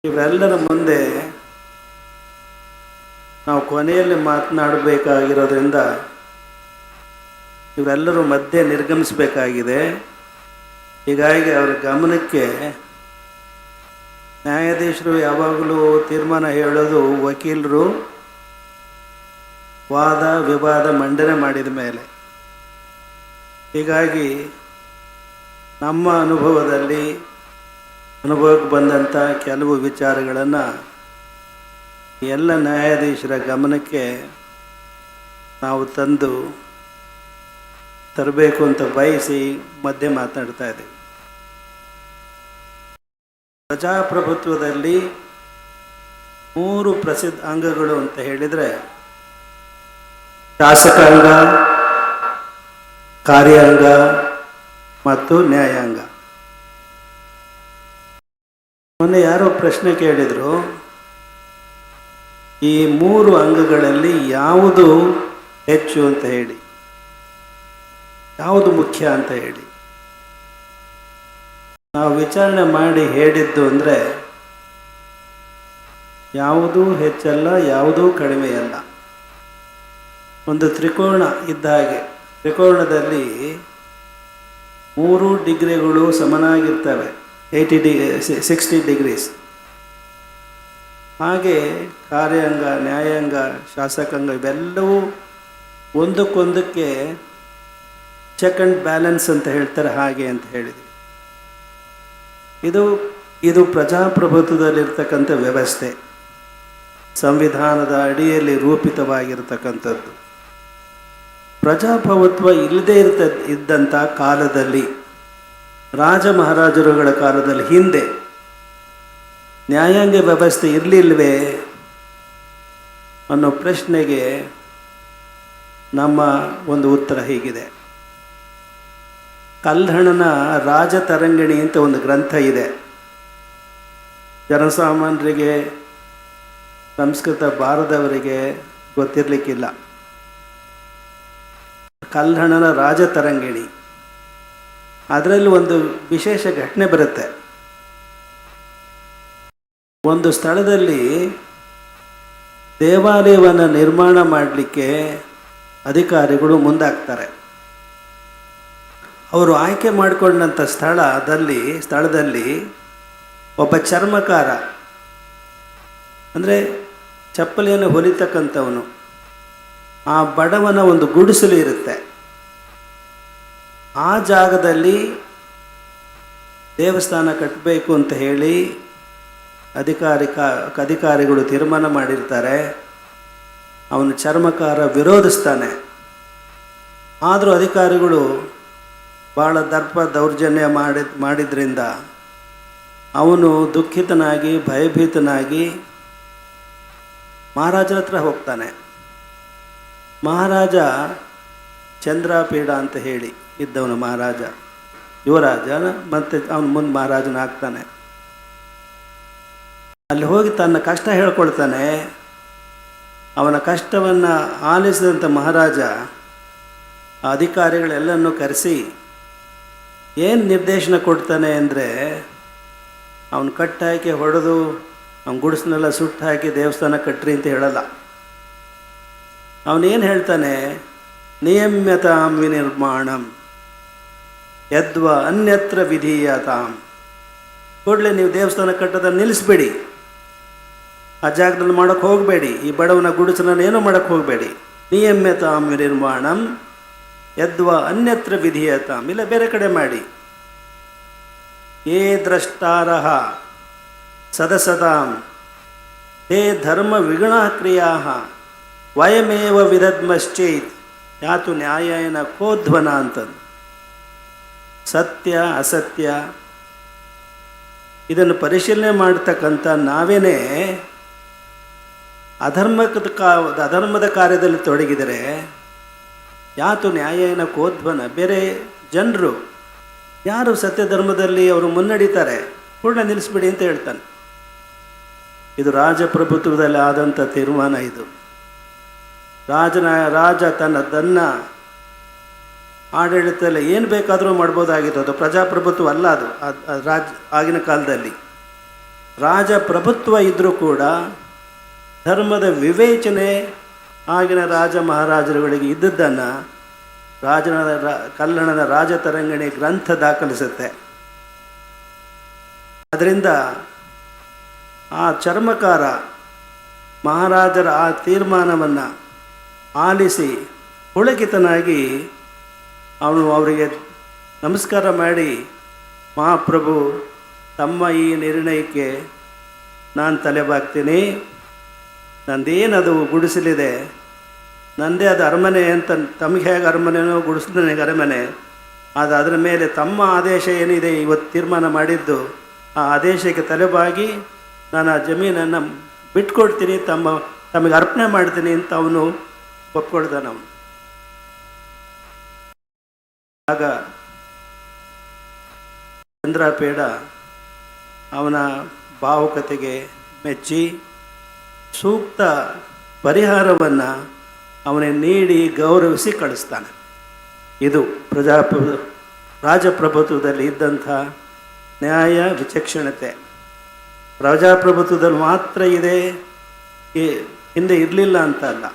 ಇವರೆಲ್ಲರ ಮುಂದೆ ನಾವು ಕೊನೆಯಲ್ಲಿ ಮಾತನಾಡಬೇಕಾಗಿರೋದ್ರಿಂದ ಇವರೆಲ್ಲರೂ ಮಧ್ಯೆ ನಿರ್ಗಮಿಸಬೇಕಾಗಿದೆ. ಹೀಗಾಗಿ ಅವರ ಗಮನಕ್ಕೆ ನ್ಯಾಯಾಧೀಶರು ಯಾವಾಗಲೂ ತೀರ್ಮಾನ ಹೇಳೋದು ವಕೀಲರು ವಾದ ವಿವಾದ ಮಂಡನೆ ಮಾಡಿದ ಮೇಲೆ. ಹೀಗಾಗಿ ನಮ್ಮ ಅನುಭವಕ್ಕೆ ಬಂದಂಥ ಕೆಲವು ವಿಚಾರಗಳನ್ನು ಎಲ್ಲ ನ್ಯಾಯಾಧೀಶರ ಗಮನಕ್ಕೆ ನಾವು ತರಬೇಕು ಅಂತ ಬಯಸಿ ಮಧ್ಯೆ ಮಾತನಾಡ್ತಾ ಇದ್ದೀವಿ. ಪ್ರಜಾಪ್ರಭುತ್ವದಲ್ಲಿ 3 ಪ್ರಸಿದ್ಧ ಅಂಗಗಳು ಅಂತ ಹೇಳಿದರೆ ಶಾಸಕಾಂಗ, ಕಾರ್ಯಾಂಗ ಮತ್ತು ನ್ಯಾಯಾಂಗ. ಮೊನ್ನೆ ಯಾರೋ ಪ್ರಶ್ನೆ ಕೇಳಿದರು, ಈ 3 ಅಂಗಗಳಲ್ಲಿ ಯಾವುದು ಹೆಚ್ಚು ಅಂತ ಹೇಳಿ, ಯಾವುದು ಮುಖ್ಯ ಅಂತ ಹೇಳಿ. ನಾವು ವಿಚಾರಣೆ ಮಾಡಿ ಹೇಳಿದ್ದು ಅಂದರೆ ಯಾವುದೂ ಹೆಚ್ಚಲ್ಲ, ಯಾವುದೂ ಕಡಿಮೆಯಲ್ಲ. ಒಂದು ತ್ರಿಕೋಣ ಇದ್ದ ಹಾಗೆ, ತ್ರಿಕೋಣದಲ್ಲಿ 3 ಡಿಗ್ರಿಗಳು ಸಮನಾಗಿರ್ತವೆ, 60 ಡಿಗ್ರೀಸ್. ಹಾಗೆ ಕಾರ್ಯಾಂಗ, ನ್ಯಾಯಾಂಗ, ಶಾಸಕಾಂಗ ಇವೆಲ್ಲವೂ ಒಂದಕ್ಕೊಂದಕ್ಕೆ ಚೆಕ್ ಆ್ಯಂಡ್ ಬ್ಯಾಲೆನ್ಸ್ ಅಂತ ಹೇಳ್ತಾರೆ, ಹಾಗೆ ಅಂತ ಹೇಳಿದ್ವಿ. ಇದು ಪ್ರಜಾಪ್ರಭುತ್ವದಲ್ಲಿರ್ತಕ್ಕಂಥ ವ್ಯವಸ್ಥೆ, ಸಂವಿಧಾನದ ಅಡಿಯಲ್ಲಿ ರೂಪಿತವಾಗಿರ್ತಕ್ಕಂಥದ್ದು. ಪ್ರಜಾಪ್ರಭುತ್ವ ಇಲ್ಲದೇ ಇದ್ದಂಥ ಕಾಲದಲ್ಲಿ, ರಾಜ ಮಹಾರಾಜರುಗಳ ಕಾಲದಲ್ಲಿ ಹಿಂದೆ ನ್ಯಾಯಾಂಗ ವ್ಯವಸ್ಥೆ ಇರಲಿಲ್ವೇ ಅನ್ನೋ ಪ್ರಶ್ನೆಗೆ ನಮ್ಮ ಒಂದು ಉತ್ತರ ಹೀಗಿದೆ. ಕಲ್ಹಣನ ರಾಜತರಂಗಿಣಿ ಅಂತ ಒಂದು ಗ್ರಂಥ ಇದೆ. ಜನಸಾಮಾನ್ಯರಿಗೆ, ಸಂಸ್ಕೃತ ಬಾರದವರಿಗೆ ಗೊತ್ತಿರಲಿಕ್ಕಿಲ್ಲ. ಕಲ್ಹಣನ ರಾಜತರಂಗಿಣಿ, ಅದರಲ್ಲಿ ಒಂದು ವಿಶೇಷ ಘಟನೆ ಬರುತ್ತೆ. ಒಂದು ಸ್ಥಳದಲ್ಲಿ ದೇವಾಲಯವನ್ನು ನಿರ್ಮಾಣ ಮಾಡಲಿಕ್ಕೆ ಅಧಿಕಾರಿಗಳು ಮುಂದಾಗ್ತಾರೆ. ಅವರು ಆಯ್ಕೆ ಮಾಡಿಕೊಂಡಂಥ ಸ್ಥಳದಲ್ಲಿ ಒಬ್ಬ ಚರ್ಮಕಾರ, ಅಂದರೆ ಚಪ್ಪಲಿಯನ್ನು ಹೊಲಿತಕ್ಕಂಥವನು, ಆ ಬಡವನ ಒಂದು ಗುಡಿಸಲು ಇರುತ್ತೆ. ಆ ಜಾಗದಲ್ಲಿ ದೇವಸ್ಥಾನ ಕಟ್ಟಬೇಕು ಅಂತ ಹೇಳಿ ಅಧಿಕಾರಿಗಳು ತೀರ್ಮಾನ ಮಾಡಿರ್ತಾರೆ. ಅವನು ಚರ್ಮಕಾರ ವಿರೋಧಿಸ್ತಾನೆ. ಆದರೂ ಅಧಿಕಾರಿಗಳು ಭಾಳ ದೌರ್ಜನ್ಯ ಮಾಡಿದ್ರಿಂದ ಅವನು ದುಃಖಿತನಾಗಿ, ಭಯಭೀತನಾಗಿ ಮಹಾರಾಜರ ಹತ್ರ ಹೋಗ್ತಾನೆ. ಮಹಾರಾಜ ಚಂದ್ರಪೀಡ ಅಂತ ಹೇಳಿ ಇದ್ದವನು ಮಹಾರಾಜ, ಯುವರಾಜ, ಮತ್ತು ಅವನು ಮುಂದೆ ಮಹಾರಾಜನ ಆಗ್ತಾನೆ. ಅಲ್ಲಿ ಹೋಗಿ ತನ್ನ ಕಷ್ಟ ಹೇಳ್ಕೊಳ್ತಾನೆ. ಅವನ ಕಷ್ಟವನ್ನು ಆಲಿಸಿದಂಥ ಮಹಾರಾಜ ಅಧಿಕಾರಿಗಳೆಲ್ಲನೂ ಕರೆಸಿ ಏನು ನಿರ್ದೇಶನ ಕೊಡ್ತಾನೆ ಅಂದರೆ, ಅವನು ಕಟ್ಟಾಕಿ ಹೊಡೆದು ಅವನ ಗುಡಿಸನ್ನೆಲ್ಲ ಸುಟ್ಟು ಹಾಕಿ ದೇವಸ್ಥಾನ ಕಟ್ಟ್ರಿ ಅಂತ ಹೇಳಲ್ಲ. ಅವನೇನು ಹೇಳ್ತಾನೆ, ನಿಯಮ್ಯತಾಂ ವಿನಿರ್ಮಾಣಂ ಯದ್ವ ಅನ್ಯತ್ರ ವಿಧೀಯತಾಂ. ಕೂಡಲೇ ನೀವು ದೇವಸ್ಥಾನ ಕಟ್ಟೋದನ್ನು ನಿಲ್ಲಿಸ್ಬೇಡಿ, ಆ ಜಾಗದಲ್ಲಿ ಮಾಡೋಕ್ಕೆ ಹೋಗಬೇಡಿ, ಈ ಬಡವನ ಗುಡಿಸಲನ್ನು ಏನೂ ಮಾಡೋಕ್ಕೆ ಹೋಗಬೇಡಿ. ನಿಯಮ್ಯತಾಂ ವಿನಿರ್ಮಾಣಂ ಯದ್ವ ಅನ್ಯತ್ರ ವಿಧೀಯತಾಂ, ಇಲ್ಲ ಬೇರೆ ಕಡೆ ಮಾಡಿ. ಯೇ ದ್ರಷ್ಟಾರಃ ಸದಸತಾಂ ತೇ ಧರ್ಮ ವಿಗುಣಾ ಕ್ರಿಯಾ ವಯಮೇವ ವಿದದ್ಮಶ್ಚೇತ್ ಯಾತು ನ್ಯಾಯೇನ ಕೋಧ್ವನ ಅಂತಂದು. ಸತ್ಯ ಅಸತ್ಯ ಇದನ್ನು ಪರಿಶೀಲನೆ ಮಾಡ್ತಕ್ಕಂಥ ನಾವೇನೇ ಅಧರ್ಮದ ಕಾರ್ಯದಲ್ಲಿ ತೊಡಗಿದರೆ ಯಾತು ನ್ಯಾಯೇನ ಕೋಧ್ವನ, ಬೇರೆ ಜನರು ಯಾರು ಸತ್ಯ ಧರ್ಮದಲ್ಲಿ ಅವರು ಮುನ್ನಡೀತಾರೆ ಪೂರ್ಣ ನಿಲ್ಲಿಸ್ಬಿಡಿ ಅಂತ ಹೇಳ್ತಾನೆ. ಇದು ರಾಜಪ್ರಭುತ್ವದಲ್ಲಿ ಆದಂಥ ತೀರ್ಮಾನ. ಇದು ರಾಜ ತನ್ನ ಆಡಳಿತದಲ್ಲಿ ಏನು ಬೇಕಾದರೂ ಮಾಡ್ಬೋದಾಗಿತ್ತು. ಅದು ಪ್ರಜಾಪ್ರಭುತ್ವ ಅಲ್ಲ, ಅದು ಆಗಿನ ಕಾಲದಲ್ಲಿ. ರಾಜಪ್ರಭುತ್ವ ಇದ್ದರೂ ಕೂಡ ಧರ್ಮದ ವಿವೇಚನೆ ಆಗಿನ ರಾಜ ಮಹಾರಾಜರುಗಳಿಗೆ ಇದ್ದದ್ದನ್ನು ಕಲ್ಲಣದ ರಾಜತರಂಗಿಣಿ ಗ್ರಂಥ ದಾಖಲಿಸುತ್ತೆ. ಅದರಿಂದ ಆ ಚರ್ಮಕಾರ ಮಹಾರಾಜರ ಆ ತೀರ್ಮಾನವನ್ನು ಆಲಿಸಿ ಪುಳಕಿತನಾಗಿ ಅವರಿಗೆ ನಮಸ್ಕಾರ ಮಾಡಿ, ಮಹಾಪ್ರಭು ತಮ್ಮ ಈ ನಿರ್ಣಯಕ್ಕೆ ನಾನು ತಲೆಬಾಗ್ತೀನಿ, ನಂದೇನದು ಗುಡಿಸಲಿದೆ, ನಂದೇ ಅದು ಅರಮನೆ ಅಂತ, ತಮಗೆ ಹೇಗೆ ಅರಮನೆನೋ ಗುಡಿಸಲು ನನಗೆ ಅರಮನೆ, ಅದರ ಮೇಲೆ ತಮ್ಮ ಆದೇಶ ಏನಿದೆ ಇವತ್ತು ತೀರ್ಮಾನ ಮಾಡಿದ್ದು, ಆ ಆದೇಶಕ್ಕೆ ತಲೆಬಾಗಿ ನಾನು ಆ ಜಮೀನನ್ನು ಬಿಟ್ಕೊಡ್ತೀನಿ, ತಮಗೆ ಅರ್ಪಣೆ ಮಾಡ್ತೀನಿ ಅಂತ ಅವನು ಒಪ್ಕೊಳ್ತಾನೆ. ಅವನು ಆಗ ಚಂದ್ರಪೇಡ ಅವನ ಭಾವುಕತೆಗೆ ಮೆಚ್ಚಿ ಸೂಕ್ತ ಪರಿಹಾರವನ್ನು ಅವನಿಗೆ ನೀಡಿ ಗೌರವಿಸಿ ಕಳಿಸ್ತಾನೆ. ಇದು ರಾಜಪ್ರಭುತ್ವದಲ್ಲಿ ಇದ್ದಂಥ ನ್ಯಾಯ ವಿಚಕ್ಷಣತೆ. ಪ್ರಜಾಪ್ರಭುತ್ವದಲ್ಲಿ ಮಾತ್ರ ಇದೆ, ಹಿಂದೆ ಇರಲಿಲ್ಲ ಅಂತ ಅಲ್ಲ.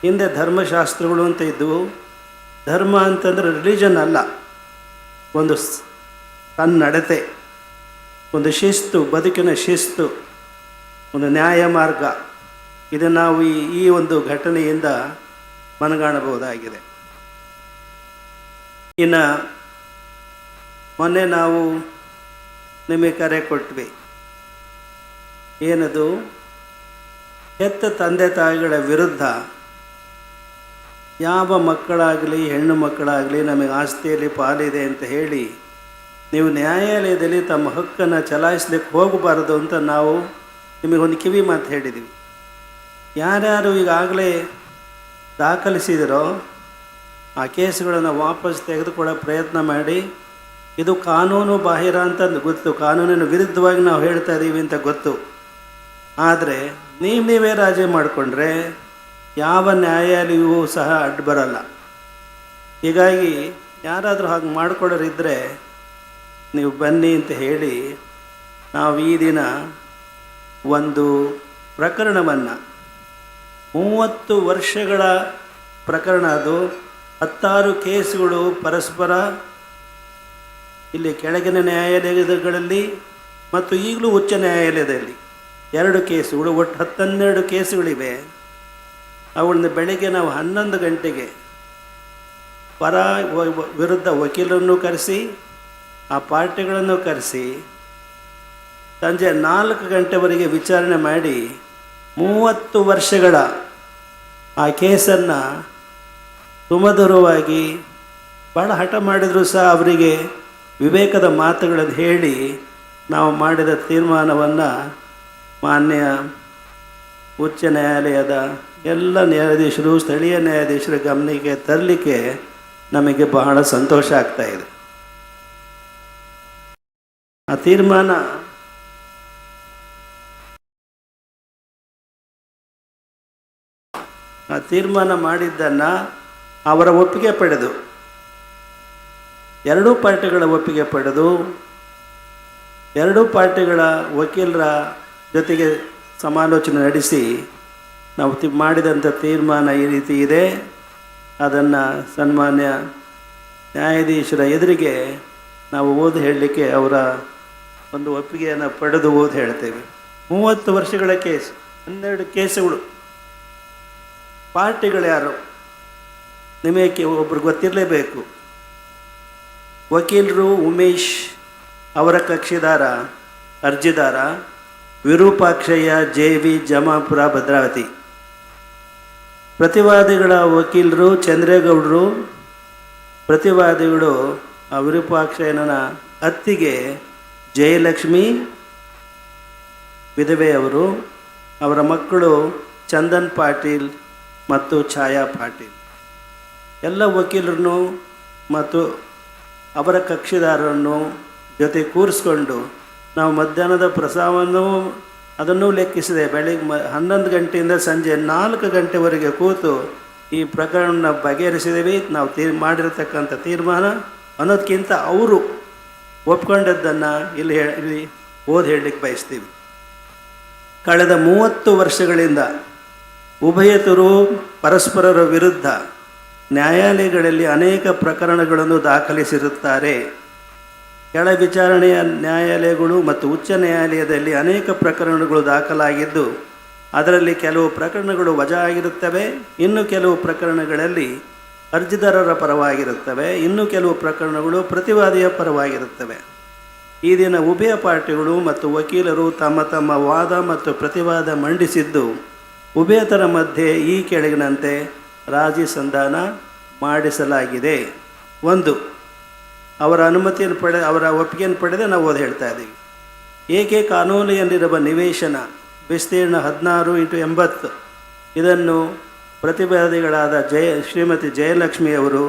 ಹಿಂದೆ ಧರ್ಮಶಾಸ್ತ್ರಗಳು ಅಂತ ಇದ್ದವು. ಧರ್ಮ ಅಂತಂದರೆ ರಿಲಿಜನ್ ಅಲ್ಲ, ಒಂದು ನಡತೆ, ಒಂದು ಶಿಸ್ತು, ಬದುಕಿನ ಶಿಸ್ತು, ಒಂದು ನ್ಯಾಯ ಮಾರ್ಗ. ಇದನ್ನು ನಾವು ಈ ಒಂದು ಘಟನೆಯಿಂದ ಮನಗಾಣಬಹುದಾಗಿದೆ. ಇನ್ನು ಮೊನ್ನೆ ನಾವು ನಿಮಗೆ ಕರೆ ಕೊಟ್ವಿ. ಏನದು? ಹೆತ್ತ ತಂದೆ ತಾಯಿಗಳ ವಿರುದ್ಧ ಯಾವ ಮಕ್ಕಳಾಗಲಿ ಹೆಣ್ಣು ಮಕ್ಕಳಾಗಲಿ ನಮಗೆ ಆಸ್ತಿಯಲ್ಲಿ ಪಾಲಿದೆ ಅಂತ ಹೇಳಿ ನೀವು ನ್ಯಾಯಾಲಯದಲ್ಲಿ ತಮ್ಮ ಹಕ್ಕನ್ನು ಚಲಾಯಿಸ್ಲಿಕ್ಕೆ ಹೋಗಬಾರದು ಅಂತ ನಾವು ನಿಮಗೊಂದು ಕಿವಿ ಮಾತು ಹೇಳಿದ್ದೀವಿ. ಯಾರ್ಯಾರು ಈಗಾಗಲೇ ದಾಖಲಿಸಿದರೋ ಆ ಕೇಸುಗಳನ್ನು ವಾಪಸ್ ತೆಗೆದುಕೊಳ್ಳೋ ಪ್ರಯತ್ನ ಮಾಡಿ. ಇದು ಕಾನೂನು ಬಾಹಿರ ಅಂತ ಗೊತ್ತು, ಕಾನೂನಿನ ವಿರುದ್ಧವಾಗಿ ನಾವು ಹೇಳ್ತಾ ಇದ್ದೀವಿ ಅಂತ ಗೊತ್ತು. ಆದರೆ ನೀವೇ ರಾಜಿ ಮಾಡಿಕೊಂಡ್ರೆ ಯಾವ ನ್ಯಾಯಾಲಯವೂ ಸಹ ಅಡ್ಡು ಬರಲ್ಲ. ಹೀಗಾಗಿ ಯಾರಾದರೂ ಹಾಗೆ ಮಾಡಿಕೊಡೋರಿದ್ದರೆ ನೀವು ಬನ್ನಿ ಅಂತ ಹೇಳಿ ನಾವು ಈ ದಿನ ಒಂದು ಪ್ರಕರಣವನ್ನು, 30 ವರ್ಷಗಳ ಪ್ರಕರಣ, ಅದು 16 ಕೇಸುಗಳು ಪರಸ್ಪರ ಇಲ್ಲಿ ಕೆಳಗಿನ ನ್ಯಾಯಾಲಯಗಳಲ್ಲಿ ಮತ್ತು ಈಗಲೂ ಉಚ್ಚ ನ್ಯಾಯಾಲಯದಲ್ಲಿ 2 ಕೇಸುಗಳು, ಒಟ್ಟು 12 ಕೇಸುಗಳಿವೆ. ಅವುಗಳನ್ನ ಬೆಳಗ್ಗೆ ನಾವು 11 ಗಂಟೆಗೆ ಪರ ವಿರುದ್ಧ ವಕೀಲರನ್ನು ಕರೆಸಿ, ಆ ಪಾರ್ಟಿಗಳನ್ನು ಕರೆಸಿ ಸಂಜೆ 4 ಗಂಟೆವರೆಗೆ ವಿಚಾರಣೆ ಮಾಡಿ 30 ವರ್ಷಗಳ ಆ ಕೇಸನ್ನು ಸುಮಧುರವಾಗಿ, ಭಾಳ ಹಠ ಮಾಡಿದರೂ ಸಹ ಅವರಿಗೆ ವಿವೇಕದ ಮಾತುಗಳನ್ನು ಹೇಳಿ ನಾವು ಮಾಡಿದ ತೀರ್ಮಾನವನ್ನು ಮಾನ್ಯ ಉಚ್ಚ ನ್ಯಾಯಾಲಯದ ಎಲ್ಲ ನ್ಯಾಯಾಧೀಶರು, ಸ್ಥಳೀಯ ನ್ಯಾಯಾಧೀಶರ ಗಮನಕ್ಕೆ ತರಲಿಕ್ಕೆ ನಮಗೆ ಬಹಳ ಸಂತೋಷ ಆಗ್ತಾಯಿದೆ. ಆ ತೀರ್ಮಾನ ಮಾಡಿದ್ದನ್ನು ಅವರ ಒಪ್ಪಿಗೆ ಪಡೆದು, 2 ಪಾರ್ಟಿಗಳ ಒಪ್ಪಿಗೆ ಪಡೆದು, 2 ಪಾರ್ಟಿಗಳ ವಕೀಲರ ಜೊತೆಗೆ ಸಮಾಲೋಚನೆ ನಡೆಸಿ ನಾವು ಮಾಡಿದಂಥ ತೀರ್ಮಾನ ಈ ರೀತಿ ಇದೆ. ಅದನ್ನು ಸನ್ಮಾನ್ಯ ನ್ಯಾಯಾಧೀಶರ ಎದುರಿಗೆ ನಾವು ಓದಿ ಹೇಳಲಿಕ್ಕೆ ಅವರ ಒಂದು ಒಪ್ಪಿಗೆಯನ್ನು ಪಡೆದು ಓದಿ ಹೇಳ್ತೇವೆ. 30 ವರ್ಷಗಳ ಕೇಸ್, 12 ಕೇಸುಗಳು. ಪಾರ್ಟಿಗಳು ಯಾರು ನಿಮಗೆ ಒಬ್ಬರು ಗೊತ್ತಿರಲೇಬೇಕು. ವಕೀಲರು ಉಮೇಶ್, ಅವರ ಕಕ್ಷಿದಾರ ಅರ್ಜಿದಾರ ವಿರೂಪಾಕ್ಷಯ್ಯ, JV, ಜಮಾಪುರ, ಭದ್ರಾವತಿ. ಪ್ರತಿವಾದಿಗಳ ವಕೀಲರು ಚಂದ್ರೇಗೌಡರು. ಪ್ರತಿವಾದಿಗಳು ಆ ವಿರೂಪಾಕ್ಷಯ್ಯನ ಅತ್ತಿಗೆ ಜಯಲಕ್ಷ್ಮಿ, ವಿಧವೆಯವರು. ಅವರ ಮಕ್ಕಳು ಚಂದನ್ ಪಾಟೀಲ್ ಮತ್ತು ಛಾಯಾ ಪಾಟೀಲ್. ಎಲ್ಲ ವಕೀಲರನ್ನು ಮತ್ತು ಅವರ ಕಕ್ಷಿದಾರರನ್ನು ಜೊತೆ ಕೂರಿಸ್ಕೊಂಡು ನಾವು ಮಧ್ಯಾಹ್ನದ ಪ್ರಸಾದವನ್ನು ಅದನ್ನು ಲೆಕ್ಕಿಸಿದೆ. ಬೆಳಗ್ಗೆ 11 ಗಂಟೆಯಿಂದ ಸಂಜೆ 4 ಗಂಟೆವರೆಗೆ ಕೂತು ಈ ಪ್ರಕರಣನ ಬಗೆಹರಿಸಿದ್ದೀವಿ. ನಾವು ಮಾಡಿರತಕ್ಕಂಥ ತೀರ್ಮಾನ ಅನ್ನೋದಕ್ಕಿಂತ ಅವರು ಒಪ್ಕೊಂಡದ್ದನ್ನು ಇಲ್ಲಿ ಓದಿ ಹೇಳಲಿಕ್ಕೆ ಬಯಸ್ತೀವಿ. ಕಳೆದ 30 ವರ್ಷಗಳಿಂದ ಉಭಯತರು ಪರಸ್ಪರರ ವಿರುದ್ಧ ನ್ಯಾಯಾಲಯಗಳಲ್ಲಿ ಅನೇಕ ಪ್ರಕರಣಗಳನ್ನು ದಾಖಲಿಸಿರುತ್ತಾರೆ. ಕೆಳ ವಿಚಾರಣೆಯ ನ್ಯಾಯಾಲಯಗಳು ಮತ್ತು ಉಚ್ಚ ನ್ಯಾಯಾಲಯದಲ್ಲಿ ಅನೇಕ ಪ್ರಕರಣಗಳು ದಾಖಲಾಗಿದ್ದು, ಅದರಲ್ಲಿ ಕೆಲವು ಪ್ರಕರಣಗಳು ವಜಾ ಆಗಿರುತ್ತವೆ, ಇನ್ನು ಕೆಲವು ಪ್ರಕರಣಗಳಲ್ಲಿ ಅರ್ಜಿದಾರರ ಪರವಾಗಿರುತ್ತವೆ, ಇನ್ನು ಕೆಲವು ಪ್ರಕರಣಗಳು ಪ್ರತಿವಾದಿಯ ಪರವಾಗಿರುತ್ತವೆ. ಈ ದಿನ ಉಭಯ ಪಾರ್ಟಿಗಳು ಮತ್ತು ವಕೀಲರು ತಮ್ಮ ತಮ್ಮ ವಾದ ಮತ್ತು ಪ್ರತಿವಾದ ಮಂಡಿಸಿದ್ದು, ಉಭಯತರ ಮಧ್ಯೆ ಈ ಕೆಳಗಿನಂತೆ ರಾಜಿ ಸಂಧಾನ ಮಾಡಿಸಲಾಗಿದೆ. 1. ಅವರ ಅನುಮತಿಯನ್ನು ಅವರ ಒಪ್ಪಿಗೆಯನ್ನು ಪಡೆದೇ ನಾವು ಓದಿ ಹೇಳ್ತಾ ಇದ್ದೀವಿ. ಏಕೆ ಕಾನೂನಿನಲ್ಲಿರುವ ನಿವೇಶನ ವಿಸ್ತೀರ್ಣ 16x80 ಇದನ್ನು ಪ್ರತಿವಾದಿಗಳಾದ ಶ್ರೀಮತಿ ಜಯಲಕ್ಷ್ಮಿಯವರು